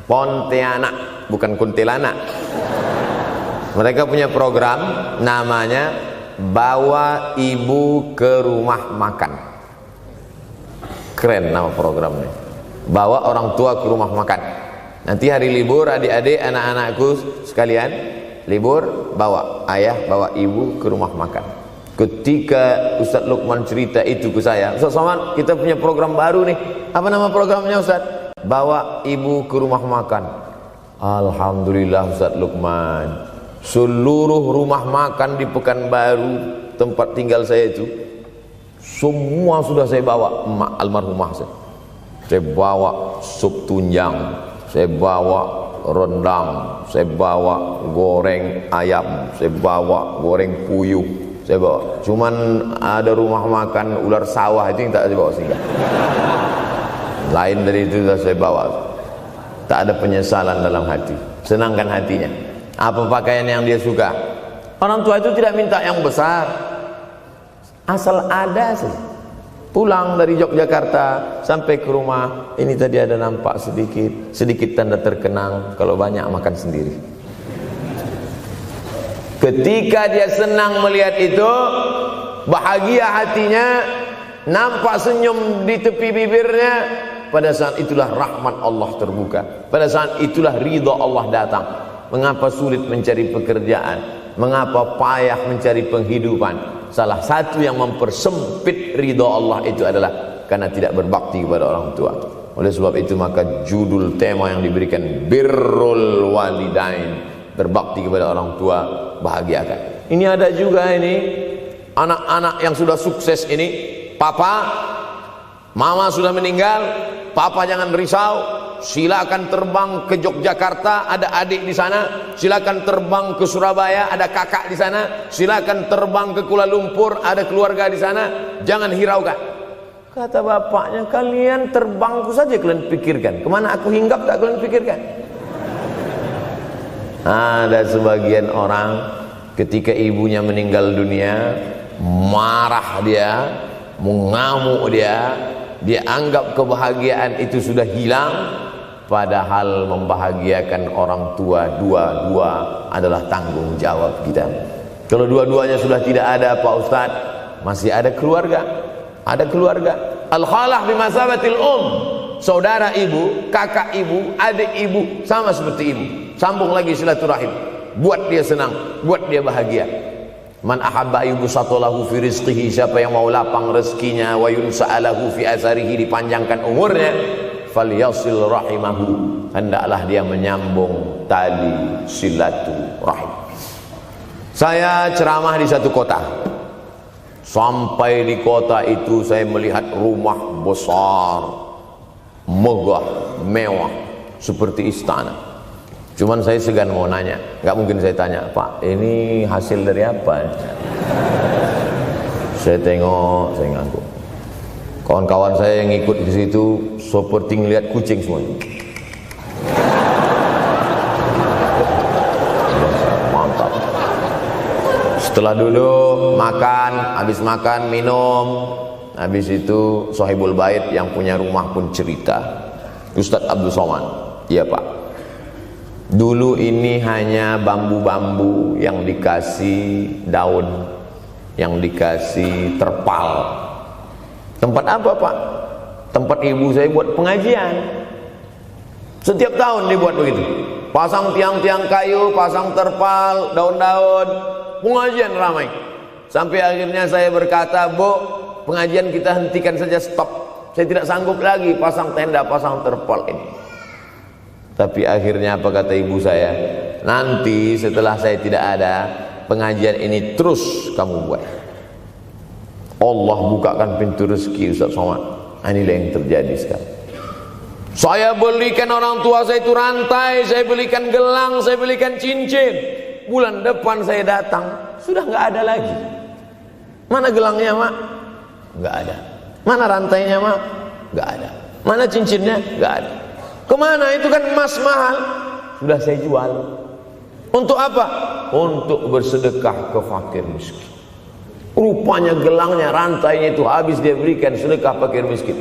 Pontianak, bukan Kuntilanak. Mereka punya program namanya Bawa Ibu ke Rumah Makan. Keren nama programnya. Bawa orang tua ke rumah makan. Nanti hari libur adik-adik, anak-anakku sekalian, libur bawa ayah, bawa ibu ke rumah makan. Ketika Ustaz Lukman cerita itu ke saya, Ustaz Somad, kita punya program baru nih. Apa nama programnya Ustaz? Bawa ibu ke rumah makan. Alhamdulillah Ustaz Lukman, seluruh rumah makan di Pekanbaru tempat tinggal saya itu, semua sudah saya bawa. Emak almarhumah saya bawa sup tunjang, saya bawa rendang, saya bawa goreng ayam, saya bawa goreng puyuh, saya bawa. Cuman ada rumah makan ular sawah itu yang tak saya bawa singgah. Lain dari itu sudah saya bawa. Tak ada penyesalan dalam hati. senangkan hatinya. Apa pakaian yang dia suka? Orang tua itu tidak minta yang besar, asal ada saja. Pulang dari Yogyakarta sampai ke rumah, ini tadi ada nampak sedikit tanda terkenang, kalau banyak makan sendiri. Ketika dia senang melihat itu, bahagia hatinya, nampak senyum di tepi bibirnya, pada saat itulah rahmat Allah terbuka. Pada saat itulah ridha Allah datang. Mengapa sulit mencari pekerjaan? Mengapa payah mencari penghidupan? Salah satu yang mempersempit ridha Allah itu adalah karena tidak berbakti kepada orang tua. Oleh sebab itu maka judul tema yang diberikan birrul walidain, berbakti kepada orang tua, bahagiakan. Ini ada juga ini anak-anak yang sudah sukses ini, papa, mama sudah meninggal, papa jangan risau, silakan terbang ke Yogyakarta, ada adik di sana, silakan terbang ke Surabaya, ada kakak di sana, silakan terbang ke Kuala Lumpur, ada keluarga di sana, jangan hiraukan. Kata bapaknya, kalian terbangku saja kalian pikirkan, kemana aku hinggap tak kalian pikirkan. Ada sebagian orang ketika ibunya meninggal dunia, marah dia, mengamuk dia anggap kebahagiaan itu sudah hilang, padahal membahagiakan orang tua dua-dua adalah tanggung jawab kita. Kalau dua-duanya sudah tidak ada Pak Ustadz, masih ada keluarga. Ada keluarga. Al-khalah bimasabatil saudara ibu, kakak ibu, adik ibu sama seperti ibu. Sambung lagi silaturahim, buat dia senang, buat dia bahagia. Man ahabba yubsatalahu fi rizqihi, siapa yang mau lapang rezekinya, wa yunsa'alahu fi asarihi, dipanjangkan umurnya, falyasil rahimahu, hendaklah dia menyambung tali silaturahim. Saya ceramah di satu kota. Sampai di kota itu saya melihat rumah besar, megah, mewah, seperti istana. Cuman saya segan mau nanya, nggak mungkin saya tanya, Pak, ini hasil dari apa? Saya tengok, saya ngangguk. Kawan-kawan saya yang ikut di situ seperti ngelihat kucing semuanya. Mantap. Setelah dulu makan, habis makan minum, habis itu Sohibul Bait yang punya rumah pun cerita, Ustadz Abdul Somad, iya Pak. Dulu ini hanya bambu-bambu yang dikasih daun, yang dikasih terpal. Tempat apa Pak? Tempat ibu saya buat pengajian. Setiap tahun dibuat begitu. Pasang tiang-tiang kayu, pasang terpal, daun-daun, pengajian ramai. Sampai akhirnya saya berkata, Bu, pengajian kita hentikan saja, stop. Saya tidak sanggup lagi pasang tenda, pasang terpal ini. Tapi akhirnya apa kata ibu saya? Nanti setelah saya tidak ada, pengajian ini terus kamu buat. Allah bukakan pintu rezeki Ustaz Somad. Inilah yang terjadi sekarang. Saya belikan orang tua saya itu rantai, saya belikan gelang, saya belikan cincin. Bulan depan saya datang, sudah nggak ada lagi. Mana gelangnya Mak? Nggak ada. Mana rantainya Mak? Nggak ada. Mana cincinnya? Nggak ada. Kemana? Itu kan emas mahal. Sudah saya jual. Untuk apa? Untuk bersedekah ke fakir miskin. Rupanya gelangnya, rantainya itu habis dia berikan sedekah fakir miskin.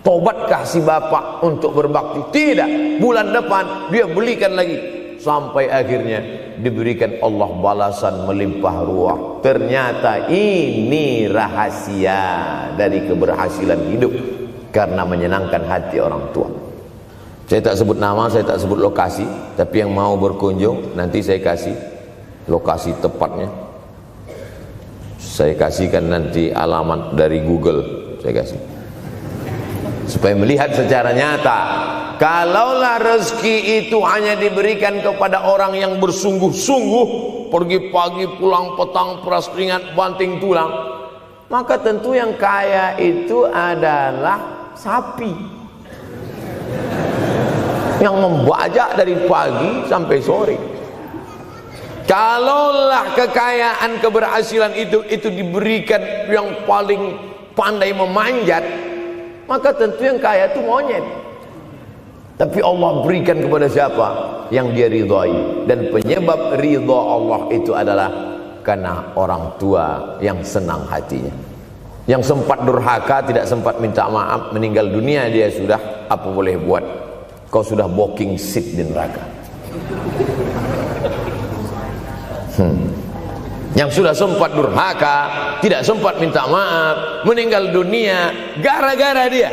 Tobatkah si bapak untuk berbakti? Tidak. Bulan depan dia belikan lagi. Sampai akhirnya diberikan Allah balasan melimpah ruah. Ternyata ini rahasia dari keberhasilan hidup, karena menyenangkan hati orang tua. Saya tak sebut nama, saya tak sebut lokasi, tapi yang mau berkunjung nanti saya kasih lokasi tepatnya. Saya kasihkan nanti alamat dari Google, saya kasih. Supaya melihat secara nyata, kalaulah rezeki itu hanya diberikan kepada orang yang bersungguh-sungguh, pergi pagi pulang petang, peras keringat, banting tulang, maka tentu yang kaya itu adalah sapi yang membajak dari pagi sampai sore. Kalaulah kekayaan, keberhasilan itu diberikan yang paling pandai memanjat, maka tentu yang kaya itu monyet. Tapi Allah berikan kepada siapa yang dia ridhai. Dan penyebab ridha Allah itu adalah karena orang tua yang senang hatinya. Yang sempat durhaka, tidak sempat minta maaf, meninggal dunia dia sudah, apa boleh buat? Kau sudah booking seat di neraka. Yang sudah sempat durhaka, tidak sempat minta maaf, meninggal dunia gara-gara dia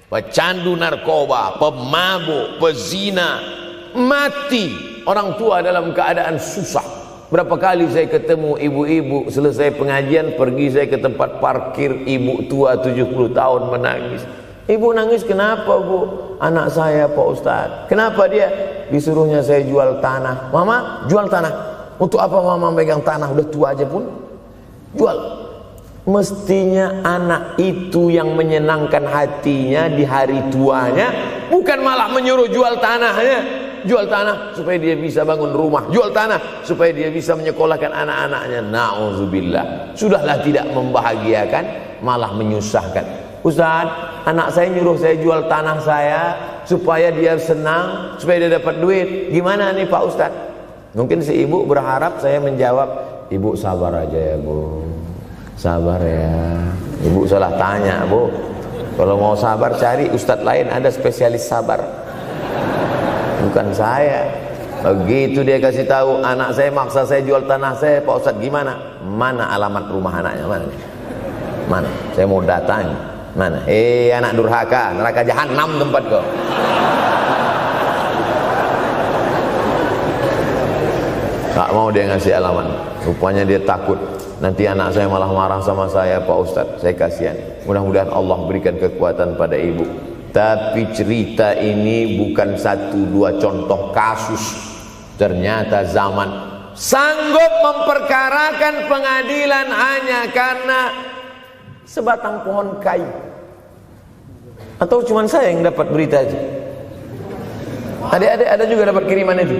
pecandu narkoba, pemabuk, pezina, mati. Orang tua dalam keadaan susah. Berapa kali saya ketemu ibu-ibu selesai pengajian, pergi saya ke tempat parkir, ibu tua 70 tahun menangis. Ibu nangis kenapa bu? Anak saya Pak Ustaz. Kenapa dia? Disuruhnya saya jual tanah. Mama jual tanah. Untuk apa mama megang tanah? Udah tua aja pun jual. Mestinya anak itu yang menyenangkan hatinya di hari tuanya, bukan malah menyuruh jual tanahnya. Jual tanah supaya dia bisa bangun rumah, jual tanah supaya dia bisa menyekolahkan anak-anaknya. Na'udzubillah. Sudahlah tidak membahagiakan, malah menyusahkan. Ustaz, anak saya nyuruh saya jual tanah saya supaya dia senang, supaya dia dapat duit. Gimana nih Pak Ustaz? Mungkin si ibu berharap saya menjawab, ibu sabar aja ya bu, sabar ya. Ibu salah tanya bu. Kalau mau sabar cari ustadz lain, ada spesialis sabar, bukan saya. Begitu dia kasih tahu, anak saya maksa saya jual tanah saya, Pak Ustadz gimana? Mana alamat rumah anaknya? Mana? Saya mau datang. Mana? Anak durhaka, neraka jahanam tempat kau. Tak mau dia ngasih alamat. Rupanya dia takut nanti anak saya malah marah sama saya, Pak Ustadz. Saya kasihan. Mudah-mudahan Allah berikan kekuatan pada ibu. Tapi cerita ini bukan satu dua contoh kasus. Ternyata zaman sanggup memperkarakan pengadilan hanya karena sebatang pohon kayu. Atau cuma saya yang dapat berita aja? Adik-adik ada juga dapat kiriman itu?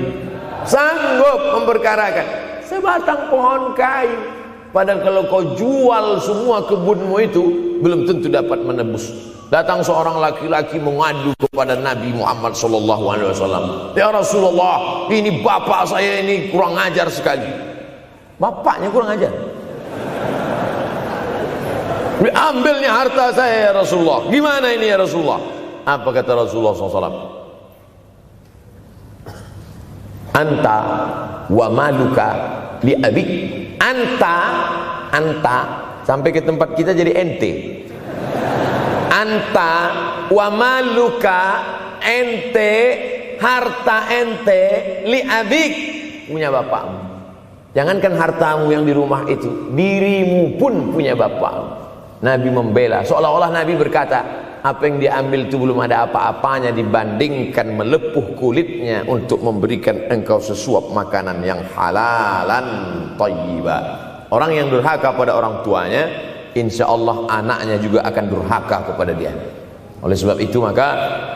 Sanggup memperkarakan sebatang pohon kayu. Padahal kalau kau jual semua kebunmu itu, belum tentu dapat menebus. Datang seorang laki-laki mengadu kepada Nabi Muhammad SAW. Ya Rasulullah, ini bapak saya ini kurang ajar sekali. Bapaknya kurang ajar? Diambilnya harta saya ya Rasulullah. Gimana ini ya Rasulullah? Apa kata Rasulullah SAW? Anta wa maluka li abik. Anta sampai ke tempat kita jadi ente. Anta wa maluka, ente, harta ente, li abik, punya bapakmu. Jangankan hartamu yang di rumah itu, dirimu pun punya bapakmu. Nabi membela, seolah-olah Nabi berkata, apa yang diambil itu belum ada apa-apanya dibandingkan melepuh kulitnya untuk memberikan engkau sesuap makanan yang halalan thayyibah. Orang yang durhaka pada orang tuanya, insya Allah anaknya juga akan durhaka kepada dia. Oleh sebab itu maka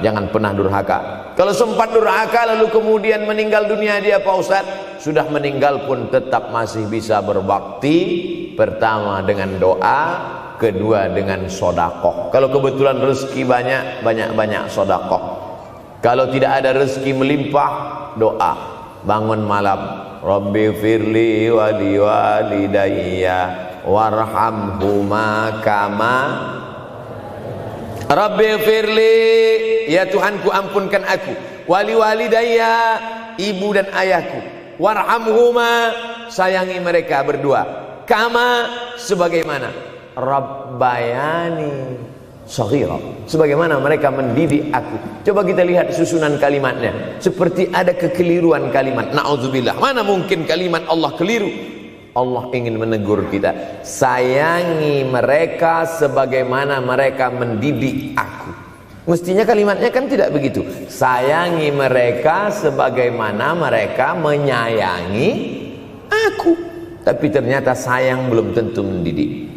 jangan pernah durhaka. Kalau sempat durhaka lalu kemudian meninggal dunia dia, Pak Ustaz, sudah meninggal pun tetap masih bisa berbakti. Pertama dengan doa, kedua dengan sodakoh. Kalau kebetulan rezeki banyak sodakoh. Kalau tidak ada rezeki melimpah, doa. Bangun malam, Rabbi firli wali walidayya warhamhuma kama Rabbi firli, ya Tuhanku ampunkan aku, wali walidayya, ibu dan ayahku, warhamhuma, sayangi mereka berdua, kama, sebagaimana Rabbayani shaghira, sebagaimana mereka mendidik aku. Coba kita lihat susunan kalimatnya, seperti ada kekeliruan kalimat. Na'udzubillah, mana mungkin kalimat Allah keliru. Allah ingin menegur kita, sayangi mereka sebagaimana mereka mendidik aku. Mestinya kalimatnya kan tidak begitu, sayangi mereka sebagaimana mereka menyayangi aku. Tapi ternyata sayang belum tentu mendidik,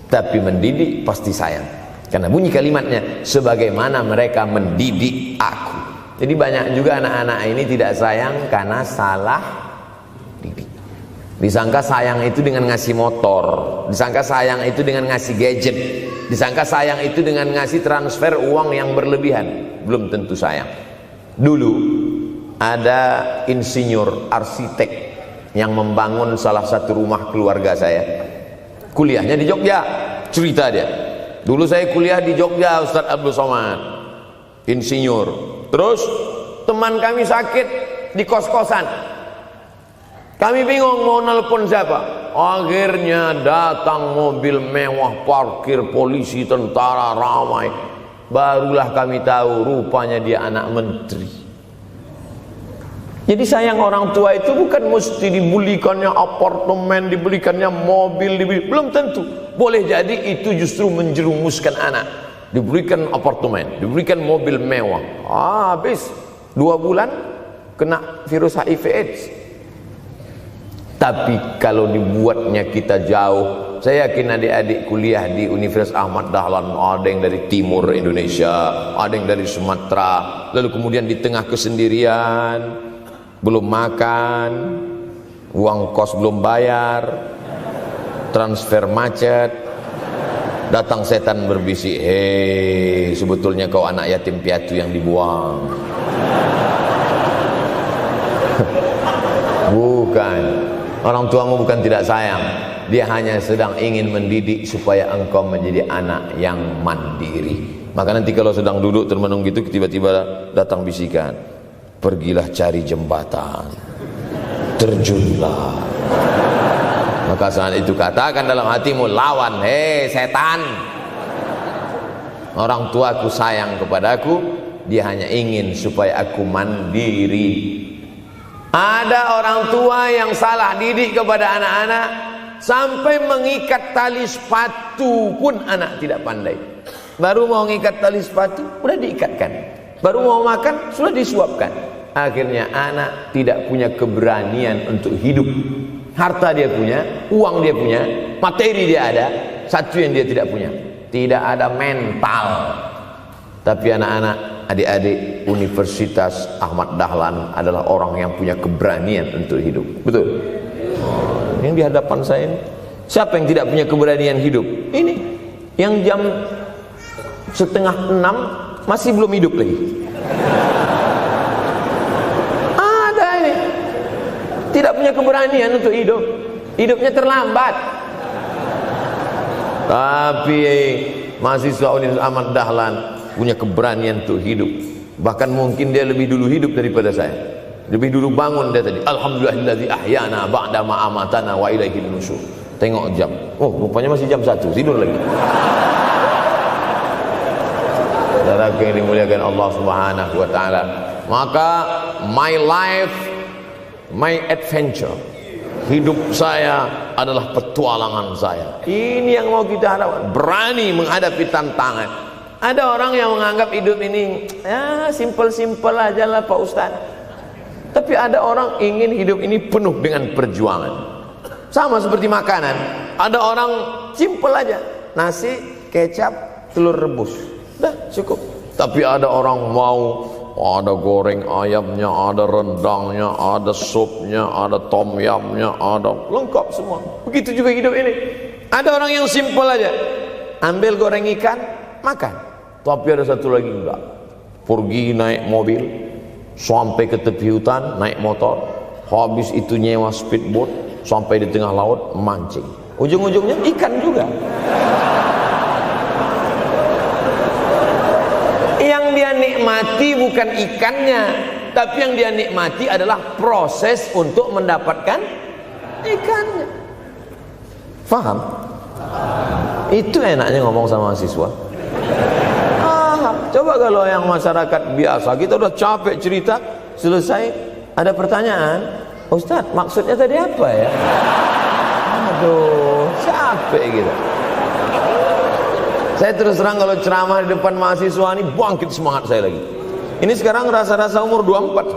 tapi mendidik pasti sayang. Karena bunyi kalimatnya, sebagaimana mereka mendidik aku. Jadi banyak juga anak-anak ini tidak sayang karena salah didik. Disangka sayang itu dengan ngasih motor, disangka sayang itu dengan ngasih gadget, Disangka sayang itu dengan ngasih transfer uang yang berlebihan. Belum tentu sayang. Dulu ada insinyur arsitek yang membangun salah satu rumah keluarga saya. Kuliahnya di Jogja. Cerita dia, dulu saya kuliah di Jogja, Ustadz Abdul Somad, insinyur. Terus teman kami sakit di kos-kosan. Kami bingung mau nelpon siapa. Akhirnya datang mobil mewah, parkir polisi, tentara, ramai. Barulah kami tahu rupanya dia anak menteri. Jadi sayang orang tua itu bukan mesti dibelikannya apartemen, dibelikannya mobil, belum tentu. Boleh jadi itu justru menjerumuskan anak. Diberikan apartemen, diberikan mobil mewah. Habis 2 bulan kena virus HIV AIDS. Tapi kalau dibuatnya kita jauh, saya yakin adik-adik kuliah di Universitas Ahmad Dahlan, ada yang dari timur Indonesia, ada yang dari Sumatera, lalu kemudian di tengah kesendirian, belum makan, uang kos belum bayar, transfer macet, datang setan berbisik, hei, sebetulnya kau anak yatim piatu yang dibuang. Bukan, orang tuamu bukan tidak sayang, dia hanya sedang ingin mendidik supaya engkau menjadi anak yang mandiri. Maka nanti kalau sedang duduk termenung gitu, tiba-tiba datang bisikan, pergilah cari jembatan, terjunlah. Maka saat itu katakan dalam hatimu, lawan, hei setan. Orang tuaku sayang kepadaku, dia hanya ingin supaya aku mandiri. Ada orang tua yang salah didik kepada anak-anak, sampai mengikat tali sepatu pun anak tidak pandai. Baru mau mengikat tali sepatu, sudah diikatkan. Baru mau makan, sudah disuapkan. Akhirnya anak tidak punya keberanian untuk hidup. Harta dia punya, uang dia punya, materi dia ada. Satu yang dia tidak punya, tidak ada mental. Tapi anak-anak, adik-adik Universitas Ahmad Dahlan adalah orang yang punya keberanian untuk hidup. Betul? Yang di hadapan saya ini, siapa yang tidak punya keberanian hidup? Ini yang jam 5:30 masih belum hidup lagi. Tidak punya keberanian untuk hidup, hidupnya terlambat. Tapi mahasiswa Universitas Ahmad Dahlan punya keberanian untuk hidup. Bahkan mungkin dia lebih dulu hidup daripada saya. Lebih dulu bangun dia tadi. Alhamdulillahillazi ahyana ba'da ma amatana wa ilaihil nusyur. Tengok jam, oh rupanya masih jam 1, tidur lagi. Saudara yang dimuliakan Allah Subhanahu wa taala. Maka my life, my adventure, hidup saya adalah petualangan saya. Ini yang mau kita harapkan, berani menghadapi tantangan. Ada orang yang menganggap hidup ini ya simple-simple aja lah Pak Ustaz. Tapi ada orang ingin hidup ini penuh dengan perjuangan. Sama seperti makanan, ada orang simple aja, nasi, kecap, telur rebus, dah cukup. Tapi ada orang mau ada goreng ayamnya, ada rendangnya, ada supnya, ada tom yamnya, ada lengkap semua. Begitu juga hidup ini. Ada orang yang simpel aja, ambil goreng ikan, makan. Tapi ada satu lagi enggak, pergi naik mobil sampai ke tepi hutan, naik motor, habis itu nyewa speedboat sampai di tengah laut mancing. Ujung-ujungnya ikan juga. Yang dia nikmati bukan ikannya, tapi yang dia nikmati adalah proses untuk mendapatkan ikannya. Faham? Itu enaknya ngomong sama mahasiswa. Coba kalau yang masyarakat biasa, kita udah capek cerita, selesai ada pertanyaan, Ustadz maksudnya tadi apa ya? Aduh, capek gitu. Saya terus terang kalau ceramah di depan mahasiswa ini bangkit semangat saya lagi. Ini sekarang rasa-rasa umur 24.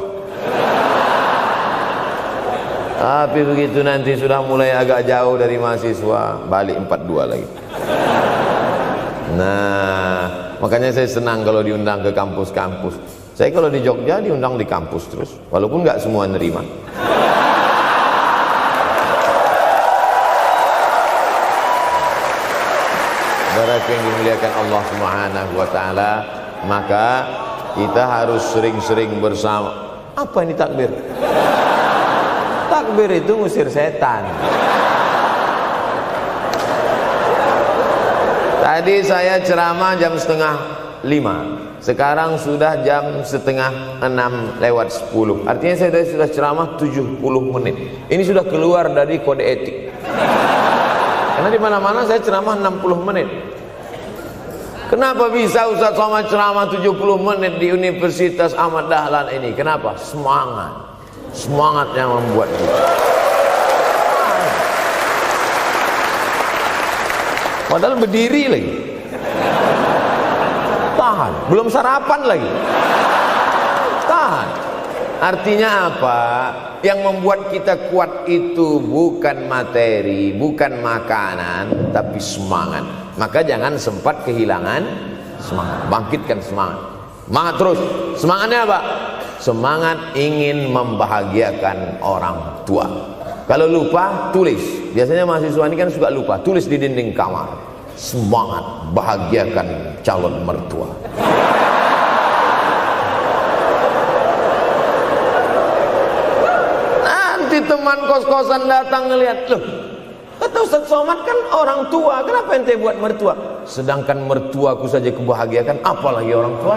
Tapi begitu nanti sudah mulai agak jauh dari mahasiswa, balik 42 lagi. Nah, makanya saya senang kalau diundang ke kampus-kampus. Saya kalau di Jogja diundang di kampus terus, walaupun nggak semua nerima. Saudara saudaraku yang dimuliakan Allah Subhanahu wa taala, maka kita harus sering-sering bersama. Apa ini takbir? Takbir itu ngusir setan. Tadi saya ceramah jam 4:30, sekarang sudah jam 5:30 Artinya saya sudah ceramah 70 menit. Ini sudah keluar dari kode etik. Karena di mana-mana saya ceramah 60 menit. Kenapa bisa Ustaz Somad ceramah 70 menit di Universitas Ahmad Dahlan ini? Kenapa? Semangat yang membuat kita. Padahal berdiri lagi, tahan, belum sarapan lagi, tahan. Artinya apa? Yang membuat kita kuat itu bukan materi, bukan makanan, tapi semangat. Maka jangan sempat kehilangan semangat. Bangkitkan semangat. Semangat terus. Semangatnya apa? Semangat ingin membahagiakan orang tua. Kalau lupa, tulis. Biasanya mahasiswa ini kan suka lupa. Tulis di dinding kamar. Semangat bahagiakan calon mertua. Nanti teman kos-kosan datang ngelihat, loh, kata Ustaz Somad kan orang tua, kenapa ente buat mertua? Sedangkan mertuaku saja kebahagiakan, apalagi orang tua.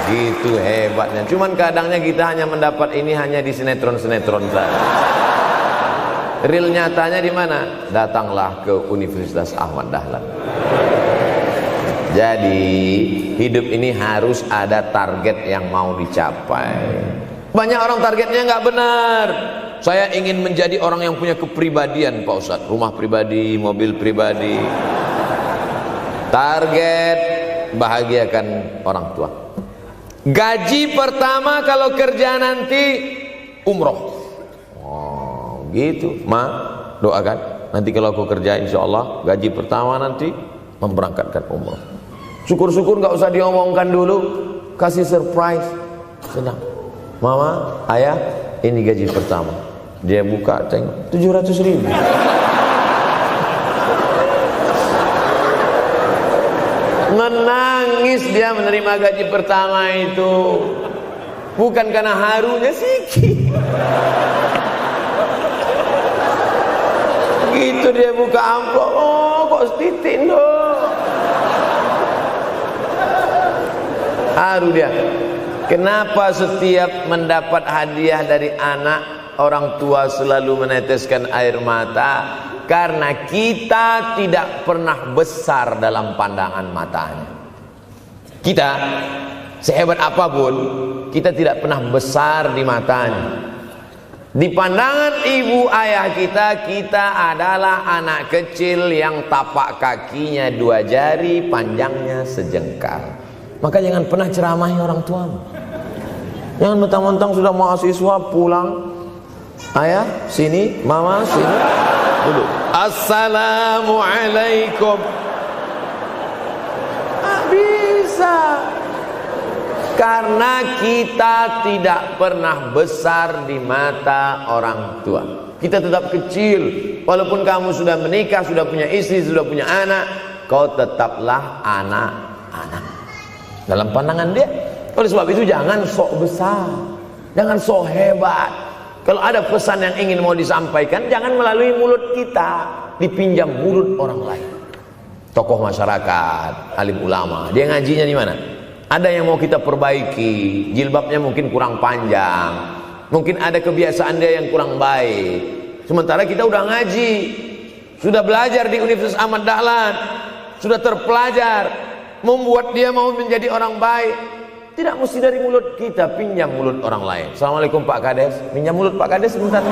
Begitu hebatnya. Cuman kadangnya kita hanya mendapat ini hanya di sinetron-sinetron saja. Real nyatanya di mana? Datanglah ke Universitas Ahmad Dahlan. Jadi hidup ini harus ada target yang mau dicapai. Banyak orang targetnya nggak benar. Saya ingin menjadi orang yang punya kepribadian, Pak Ustadz. Rumah pribadi, mobil pribadi. Target bahagiakan orang tua. Gaji pertama kalau kerja nanti umroh. Oh, gitu. Ma, doakan. Nanti kalau aku kerja insya Allah gaji pertama nanti memberangkatkan umroh. Syukur-syukur nggak usah diomongkan dulu, kasih surprise, senang. Mama, ayah, ini gaji pertama. Dia buka, tengok 700.000. Menangis dia menerima gaji pertama itu, bukan karena harunya sikit. Gitu dia buka amplop, oh kok setitik dong. Haru dia. Kenapa setiap mendapat hadiah dari anak, orang tua selalu meneteskan air mata? Karena kita tidak pernah besar dalam pandangan matanya. Kita sehebat apapun, kita tidak pernah besar di matanya. Di pandangan ibu ayah kita, kita adalah anak kecil yang tapak kakinya 2 jari, panjangnya sejengkal. Maka jangan pernah ceramahi orang tuamu. Jangan mentang-mentang sudah mahasiswa pulang, ayah sini, mama sini, dulu. Assalamualaikum. Bisa. Karena kita tidak pernah besar di mata orang tua. Kita tetap kecil. Walaupun kamu sudah menikah, sudah punya istri, sudah punya anak, kau tetaplah anak-anak dalam pandangan dia. Oleh sebab itu jangan sok besar, jangan sok hebat. Kalau ada pesan yang ingin mau disampaikan, jangan melalui mulut kita, dipinjam mulut orang lain. Tokoh masyarakat, alim ulama, dia ngajinya di mana? Ada yang mau kita perbaiki, jilbabnya mungkin kurang panjang, mungkin ada kebiasaan dia yang kurang baik. Sementara kita udah ngaji, sudah belajar di Universitas Ahmad Dahlan, sudah terpelajar, membuat dia mau menjadi orang baik. Tidak mesti dari mulut kita, pinjam mulut orang lain. Assalamualaikum Pak Kades, pinjam mulut Pak Kades sebentar.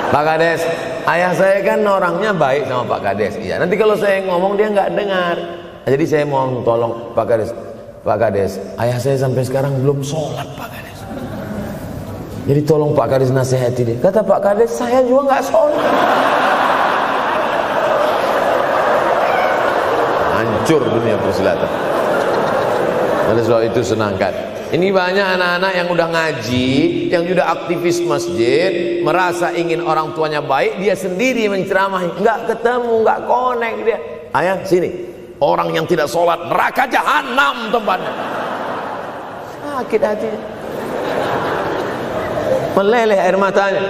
Pak Kades, ayah saya kan orangnya baik sama Pak Kades. Iya, nanti kalau saya ngomong dia nggak dengar. Jadi saya mohon tolong Pak Kades. Pak Kades, ayah saya sampai sekarang belum sholat Pak Kades. Jadi tolong Pak Kades nasihati dia. Kata Pak Kades, saya juga nggak sholat. Hancur dunia persilatan. Oleh sebab itu senangkan. Ini banyak anak-anak yang udah ngaji, yang sudah aktivis masjid, merasa ingin orang tuanya baik, dia sendiri menceramahi, nggak ketemu, nggak connect dia. Ayah sini, orang yang tidak sholat neraka jahanam tempatnya. Sakit hati, meleleh air matanya.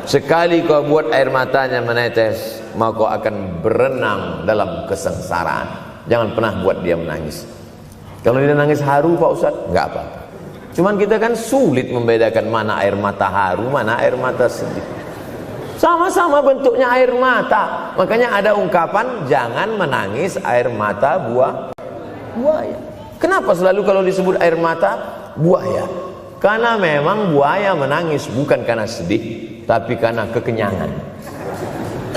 Sekali kau buat air matanya menetes, maka kau akan berenang dalam kesengsaraan. Jangan pernah buat dia menangis. Kalau dia nangis haru Pak Ustaz, nggak apa-apa. Cuman kita kan sulit membedakan mana air mata haru, mana air mata sedih. Sama-sama bentuknya air mata. Makanya ada ungkapan, jangan menangis air mata buaya. Kenapa selalu kalau disebut air mata buaya? Karena memang buaya menangis bukan karena sedih, tapi karena kekenyangan.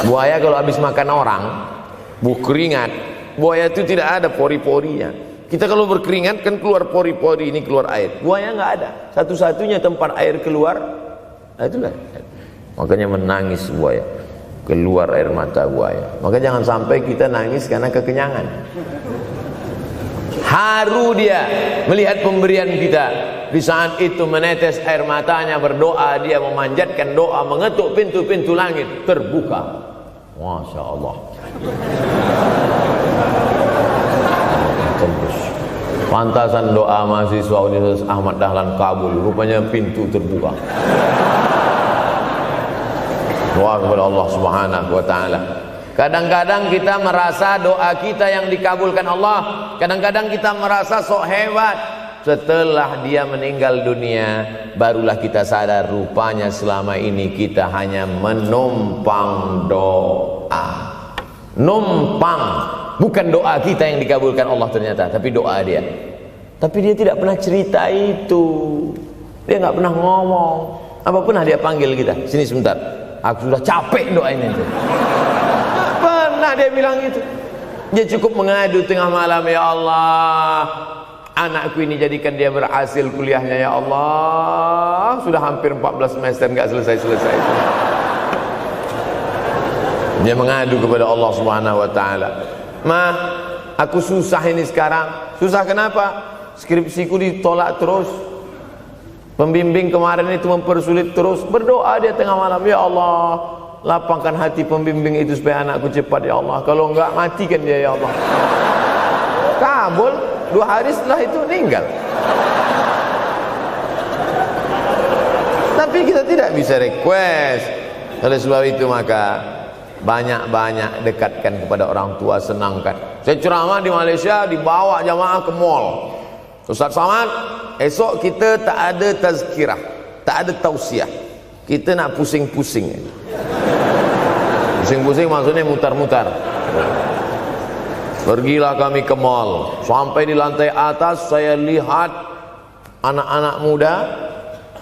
Buaya kalau habis makan orang, keringat, buaya itu tidak ada pori-porinya. Kita kalau berkeringat kan keluar pori-pori, ini keluar air. Buaya nggak ada. Satu-satunya tempat air keluar, itulah. Makanya menangis buaya, keluar air mata buaya. Maka jangan sampai kita nangis karena kekenyangan. Haru dia melihat pemberian kita. Di saat itu menetes air matanya, berdoa, dia memanjatkan doa, mengetuk pintu-pintu langit, terbuka. Masya Allah. Tembus. Pantasan doa mahasiswa Universitas Ahmad Dahlan kabul, rupanya pintu terbuka. Doa kepada Allah Subhanahu wa taala. Kadang-kadang kita merasa doa kita yang dikabulkan Allah, kadang-kadang kita merasa sok hebat. Setelah dia meninggal dunia, barulah kita sadar rupanya selama ini kita hanya menumpang doa. Numpang, bukan doa kita yang dikabulkan Allah ternyata, tapi doa dia. Tapi dia tidak pernah cerita itu. Dia nggak pernah ngomong. Apa pernah dia panggil kita, sini sebentar, aku sudah capek doain itu. Pernah dia bilang itu. Dia cukup mengadu tengah malam, ya Allah, anakku ini jadikan dia berhasil kuliahnya, ya Allah. Sudah hampir 14 semester nggak selesai-selesai. Dia mengadu kepada Allah Subhanahu wa taala. Ma, aku susah ini sekarang. Susah kenapa? Skripsiku ditolak terus. Pembimbing kemarin itu mempersulit terus. Berdoa dia tengah malam, ya Allah, lapangkan hati pembimbing itu supaya anakku cepat, ya Allah. Kalau enggak, matikan dia, ya Allah. Kabul. 2 hari setelah itu meninggal. Tapi kita tidak bisa request. Oleh sebab itu maka banyak-banyak dekatkan kepada orang tua, senangkan. Saya ceramah di Malaysia, dibawa jamaah ke mall. Ustaz Samad, esok kita tak ada tazkirah, tak ada tausiah. Kita nak pusing-pusing. Pusing-pusing maksudnya mutar-mutar. Pergilah kami ke mall. Sampai di lantai atas saya lihat anak-anak muda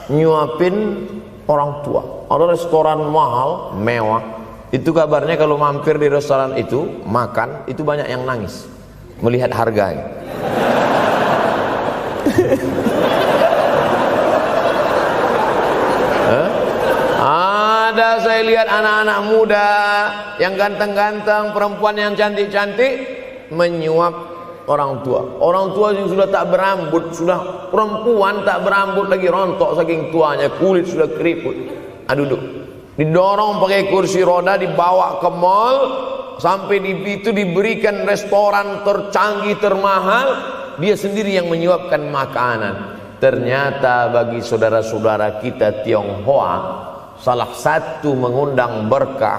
nyuapin orang tua. Ada restoran mahal, mewah. Itu kabarnya kalau mampir di restoran itu, makan, itu banyak yang nangis melihat harganya. Ada saya lihat anak-anak muda yang ganteng-ganteng, perempuan yang cantik-cantik menyuap orang tua. Orang tua yang sudah tak berambut, sudah perempuan tak berambut lagi, rontok saking tuanya, kulit sudah keriput. Duduk, didorong pakai kursi roda, dibawa ke mall, sampai di itu diberikan restoran tercanggih, termahal, dia sendiri yang menyuapkan makanan. Ternyata bagi saudara-saudara kita Tionghoa, salah satu mengundang berkah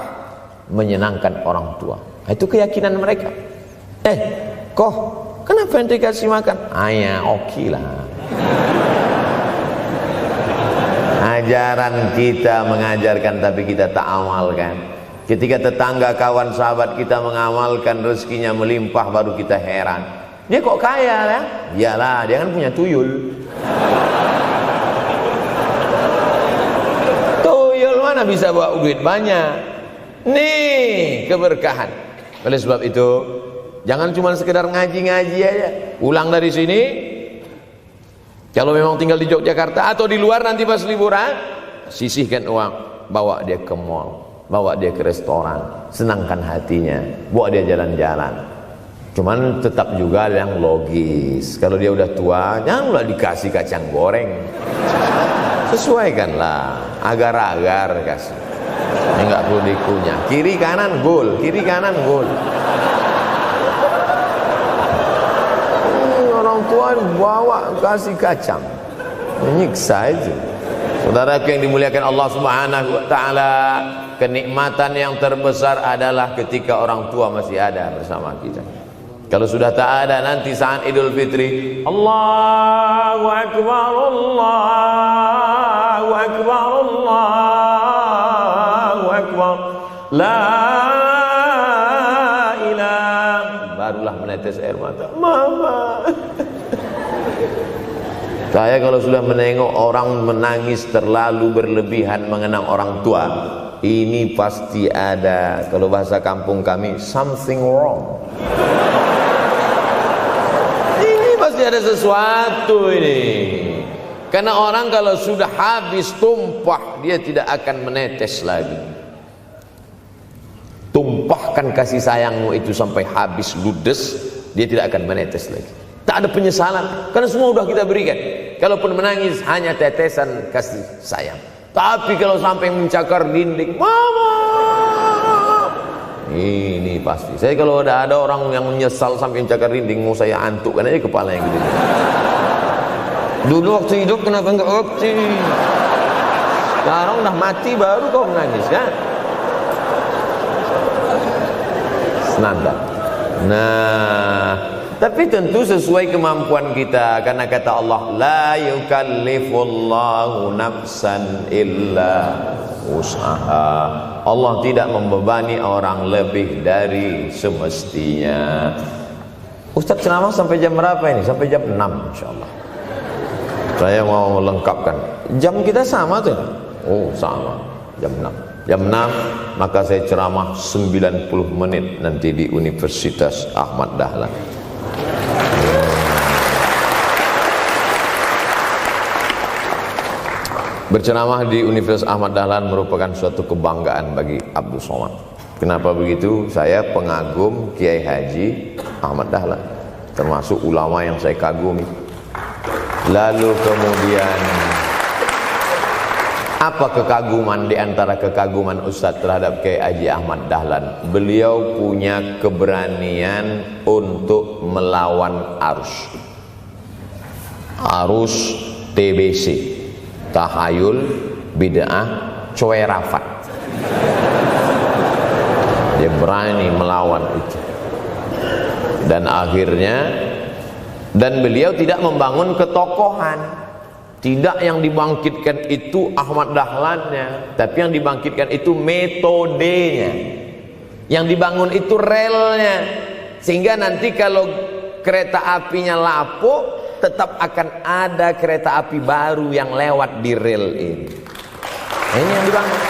menyenangkan orang tua. Itu keyakinan mereka. Kok kenapa ente kasih makan? Ya oke lah. Ajaran kita mengajarkan tapi kita tak amalkan. Ketika tetangga, kawan, sahabat kita mengamalkan, rezekinya melimpah, baru kita heran. Dia kok kaya ya? Iyalah, dia kan punya tuyul. Tuyul mana bisa bawa duit banyak? Nih keberkahan. Oleh sebab itu, jangan cuma sekedar ngaji-ngaji aja. Pulang dari sini, kalau memang tinggal di Yogyakarta atau di luar nanti pas liburan, sisihkan uang, bawa dia ke mall, bawa dia ke restoran, senangkan hatinya, bawa dia jalan-jalan. Cuman tetap juga yang logis. Kalau dia udah tua, janganlah dikasih kacang goreng. Sesuaikanlah, agar-agar kasih. Ini nggak perlu dikunyah. Kiri kanan gol, kiri kanan gol. Orang tua bawa kasih kacang, menyiksa itu. Saudaraku yang dimuliakan Allah Subhanahu wa taala, kenikmatan yang terbesar adalah ketika orang tua masih ada bersama kita. Kalau sudah tak ada, nanti saat Idul Fitri, Allahu Akbar, Allahu Akbar, Allahu Akbar, la ilaha, barulah menetes air mata. Mama. Saya kalau sudah menengok orang menangis terlalu berlebihan mengenang orang tua, ini pasti ada, kalau bahasa kampung kami, something wrong. Pasti ada sesuatu ini. Karena orang kalau sudah habis tumpah, dia tidak akan menetes lagi. Tumpahkan kasih sayangmu itu sampai habis ludes, dia tidak akan menetes lagi. Tak ada penyesalan, karena semua sudah kita berikan. Kalaupun menangis hanya tetesan kasih sayang. Tapi kalau sampai mencakar dinding, mama, ini pasti. Saya kalau ada orang yang menyesal sampai mencakar dinding, mau saya antukkan aja kepala yang gede. Dulu waktu hidup kenapa enggak waktu? Sekarang udah mati baru kau menangis kan? Senanda. Nah, tapi tentu sesuai kemampuan kita, karena kata Allah, la yukallifullahu nafsan illa usaha. Allah tidak membebani orang lebih dari semestinya. Ustaz ceramah sampai jam berapa ini? Sampai jam 6 insyaallah. Saya mau lengkapkan. Jam kita sama tuh. Oh sama, jam 6. Jam 6 maka saya ceramah 90 menit nanti di Universitas Ahmad Dahlan. Berceramah di Universitas Ahmad Dahlan merupakan suatu kebanggaan bagi Abdul Somad. Kenapa begitu? Saya pengagum Kiai Haji Ahmad Dahlan, termasuk ulama yang saya kagumi. Lalu kemudian apa kekaguman di antara kekaguman Ustadz terhadap Kiai Haji Ahmad Dahlan? Beliau punya keberanian untuk melawan arus TBC, tahayul, bid'ah, coerafat. Dia berani melawan itu. Dan akhirnya, dan beliau tidak membangun ketokohan. Tidak yang dibangkitkan itu Ahmad Dahlannya, tapi yang dibangkitkan itu metodenya. Yang dibangun itu relnya. Sehingga nanti kalau kereta apinya lapuk, tetap akan ada kereta api baru yang lewat di rel ini. Ini yang dibangun.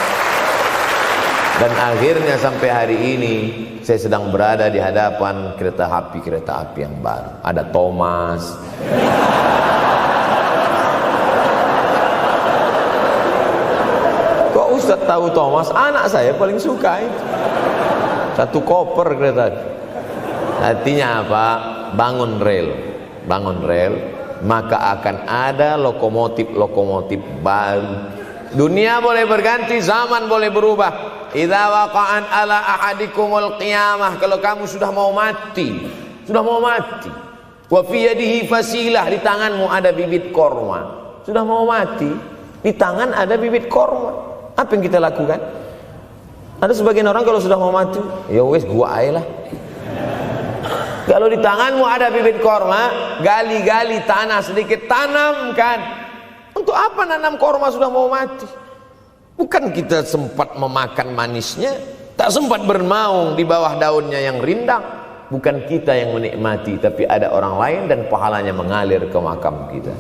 Dan akhirnya sampai hari ini saya sedang berada di hadapan kereta api yang baru. Ada Thomas. Kok Ustaz tahu Thomas? Anak saya paling suka itu. Satu koper kereta. Artinya apa? Bangun rel, maka akan ada lokomotif baru. Dunia boleh berganti, zaman boleh berubah. Idza waqa'an ala ahadikumul qiyamah, kalau kamu sudah mau mati, wa fi yadihi fasilah, di tanganmu ada bibit korma. Sudah mau mati, di tangan ada bibit korma. Apa yang kita lakukan? Ada sebagian orang kalau sudah mau mati, ya wes gua aja lah. Kalau di tanganmu ada bibit korma, gali-gali tanah sedikit, tanamkan. Untuk apa nanam korma sudah mau mati? Bukan kita sempat memakan manisnya, tak sempat bernaung di bawah daunnya yang rindang. Bukan kita yang menikmati, tapi ada orang lain dan pahalanya mengalir ke makam kita.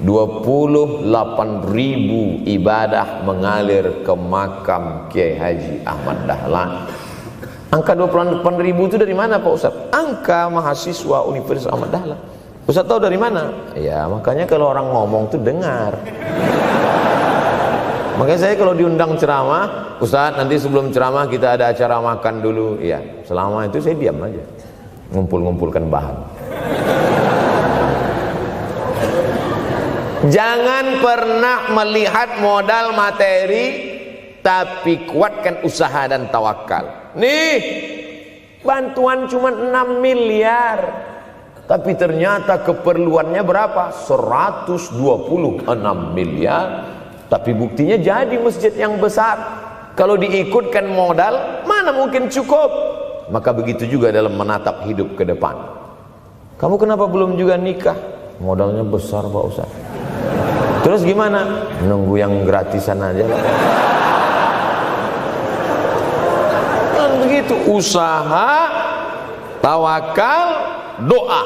28.000 ibadah mengalir ke makam Kiai Haji Ahmad Dahlan. Angka 28.000 itu dari mana Pak Ustaz? Angka mahasiswa Universitas Ahmad Dahlan. Ustaz tahu dari mana? Ya makanya kalau orang ngomong tuh dengar. Makanya saya kalau diundang ceramah, Ustaz nanti sebelum ceramah kita ada acara makan dulu. Iya, selama itu saya diam aja. ngumpul-ngumpulkan bahan. Jangan pernah melihat modal materi, tapi kuatkan usaha dan tawakal. Nih, bantuan cuma 6 miliar, tapi ternyata keperluannya berapa? 126 miliar. Tapi buktinya jadi masjid yang besar. Kalau diikutkan modal, mana mungkin cukup? Maka begitu juga dalam menatap hidup ke depan. Kamu kenapa belum juga nikah? Modalnya besar Pak Ustaz. Terus gimana? Nunggu yang gratisan aja lah. Dan begitu, usaha, tawakal, doa.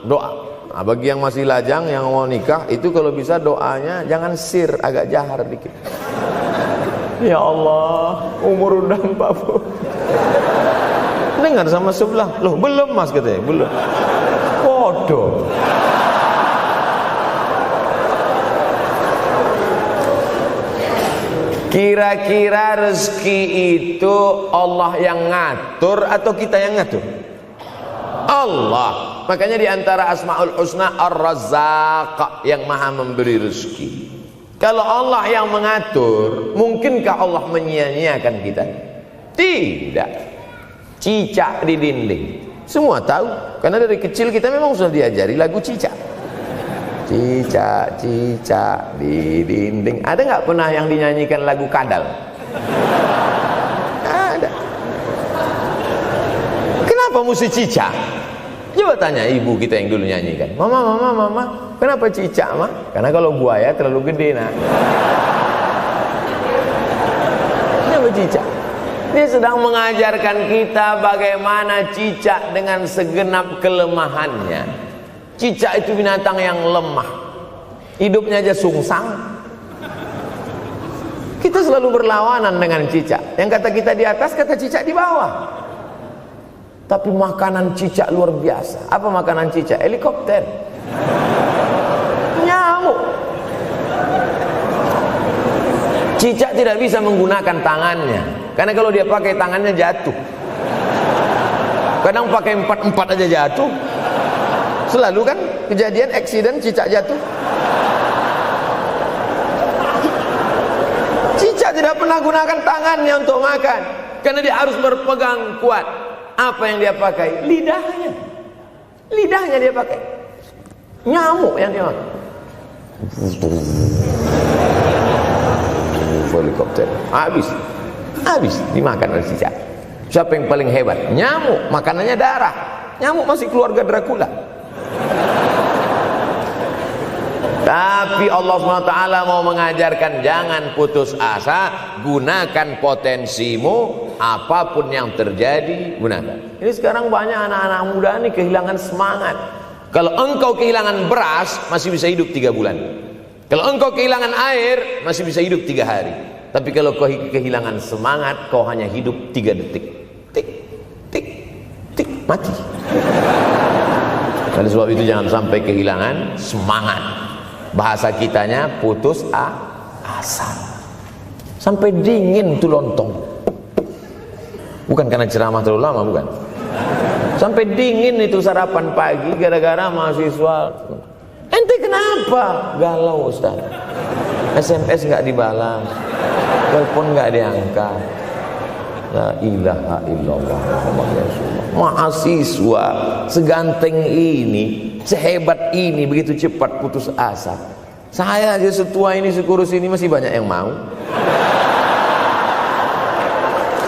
Doa. Nah, bagi yang masih lajang, yang mau nikah, itu kalau bisa doanya jangan sir, agak jahar dikit. Ya Allah, umur udah 40. Dengar sama sebelah, loh belum mas katanya, belum. Bodoh. Kira-kira rezeki itu Allah yang ngatur atau kita yang ngatur? Allah. Makanya diantara Asmaul Husna Ar-Razzaq, yang maha memberi rezeki. Kalau Allah yang mengatur, mungkinkah Allah menyia-nyiakan kita? Tidak. Cicak di dinding, semua tahu, karena dari kecil kita memang sudah diajari lagu cicak. Cicak, cicak di dinding. Ada nggak pernah yang dinyanyikan lagu kadal? Ada. Kenapa mesti cicak? Coba tanya ibu kita yang dulu nyanyikan. Mama, kenapa cicak, Ma? Karena kalau buaya terlalu gede, nak. Kenapa cicak? Dia sedang mengajarkan kita bagaimana cicak dengan segenap kelemahannya. Cicak itu binatang yang lemah, hidupnya aja sungsang. Kita selalu berlawanan dengan cicak. Yang kata kita di atas, kata cicak di bawah. Tapi makanan cicak luar biasa. Apa makanan cicak? Helikopter, nyamuk. Cicak tidak bisa menggunakan tangannya, karena kalau dia pakai tangannya jatuh. Kadang pakai 4 aja jatuh. Selalu kan kejadian eksiden cicak jatuh. Cicak tidak pernah gunakan tangannya untuk makan, karena dia harus berpegang kuat. Apa yang dia pakai? Lidahnya. Lidahnya dia pakai. Nyamuk yang dia makan. Helikopter. Habis dimakan oleh cicak. Siapa yang paling hebat? Nyamuk. Makanannya darah. Nyamuk masih keluarga Dracula. Tapi Allah SWT mau mengajarkan jangan putus asa, gunakan potensimu, apapun yang terjadi gunakan. Ini sekarang banyak anak-anak muda nih kehilangan semangat. Kalau engkau kehilangan beras masih bisa hidup 3 bulan. Kalau engkau kehilangan air masih bisa hidup 3 hari. Tapi kalau kau kehilangan semangat, kau hanya hidup 3 detik. Tik, tik, tik, mati. Oleh sebab itu jangan sampai kehilangan semangat. Bahasa kitanya putus asa. Sampai dingin tuh lontong. Bukan karena ceramah terlalu lama, bukan. Sampai dingin itu sarapan pagi gara-gara mahasiswa. Ente kenapa? Galau Ustaz. SMS nggak dibalas, telepon nggak diangkat. La ilaha illallah Muhammad Rasulullah. Mahasiswa seganteng ini, sehebat ini, begitu cepat putus asa. Saya aja setua ini, sekurus ini masih banyak yang mau.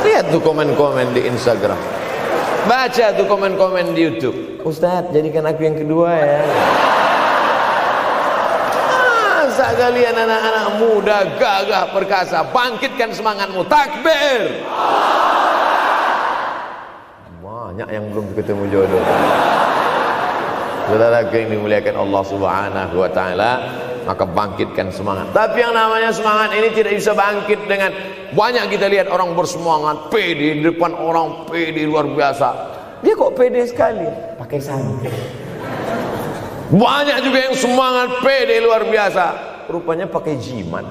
Lihat tuh komen-komen di Instagram, baca tuh komen-komen di YouTube. Ustadz, jadikan aku yang kedua ya. Masa kalian anak-anak muda gagah perkasa, bangkitkan semangatmu, takbir. Banyak yang belum ketemu jodoh. Saudara yang dimuliakan Allah Subhanahu wa taala, maka bangkitkan semangat. Tapi yang namanya semangat ini tidak bisa bangkit dengan banyak. Kita lihat orang bersemangat, pede di depan orang, pede luar biasa. Dia kok pede sekali? Pakai sandal. Banyak juga yang semangat, pede luar biasa, rupanya pakai jimat.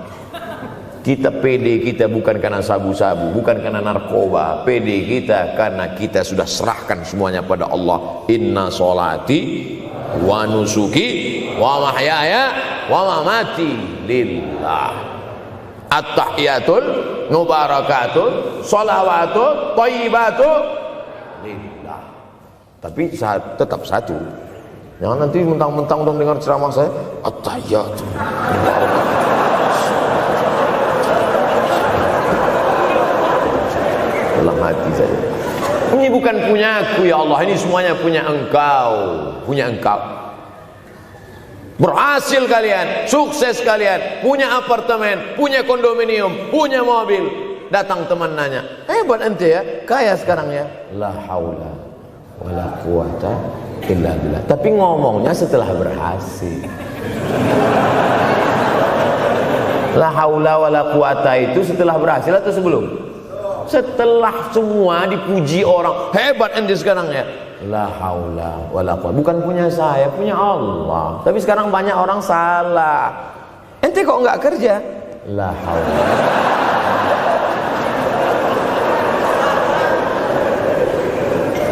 Kita pede kita bukan karena sabu-sabu, bukan karena narkoba. Pede kita karena kita sudah serahkan semuanya pada Allah. Inna sholati wa nusuki wa mahyaya wa mamati lillah. At-tahiyatul mubarakatun sholawatun thayyibatun lillah. Tapi tetap satu. Jangan nanti mentang-mentang udah dengar ceramah saya at-tahiyatul mubarakatun. Dalam hati saja. Ini bukan punya aku ya Allah, ini semuanya punya Engkau, punya Engkau. Berhasil kalian, sukses kalian, punya apartemen, punya kondominium, punya mobil. Datang teman nanya, hebat ente ya, kaya sekarang ya. La haula wala quwata illa billah. Tapi ngomongnya setelah berhasil. La haula wala quwata itu setelah berhasil atau sebelum? Setelah semua dipuji orang, hebat ente sekarang ya. La haula wala quwwata. Bukan punya saya, punya Allah. Tapi sekarang banyak orang salah. Ente kok enggak kerja? La haula.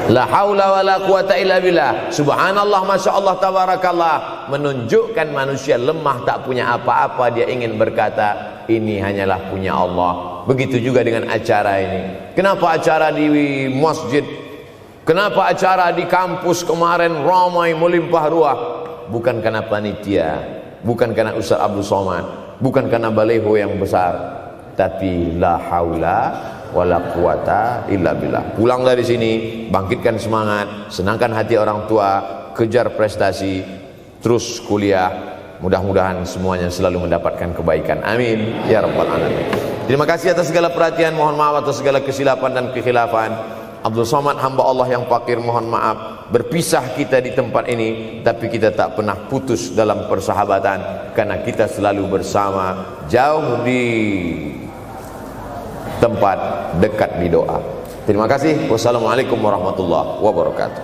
La haula wala quwwata illa billah. Subhanallah, masya Allah, tabarakallah. Menunjukkan manusia lemah, tak punya apa-apa. Dia ingin berkata, ini hanyalah punya Allah. Begitu juga dengan acara ini. Kenapa acara di masjid? Kenapa acara di kampus kemarin ramai melimpah ruah? Bukan karena panitia, bukan karena Ustaz Abdul Somad, bukan karena baleho yang besar, tapi la haula wala quwata illa billah. Pulang dari sini, bangkitkan semangat, senangkan hati orang tua, kejar prestasi, terus kuliah. Mudah-mudahan semuanya selalu mendapatkan kebaikan. Amin ya rabbal alamin. Terima kasih atas segala perhatian. Mohon maaf atas segala kesilapan dan kekhilafan. Abdul Somad, hamba Allah yang fakir, mohon maaf. Berpisah kita di tempat ini, tapi kita tak pernah putus dalam persahabatan, karena kita selalu bersama, jauh di tempat, dekat di doa. Terima kasih. Wassalamualaikum warahmatullahi wabarakatuh.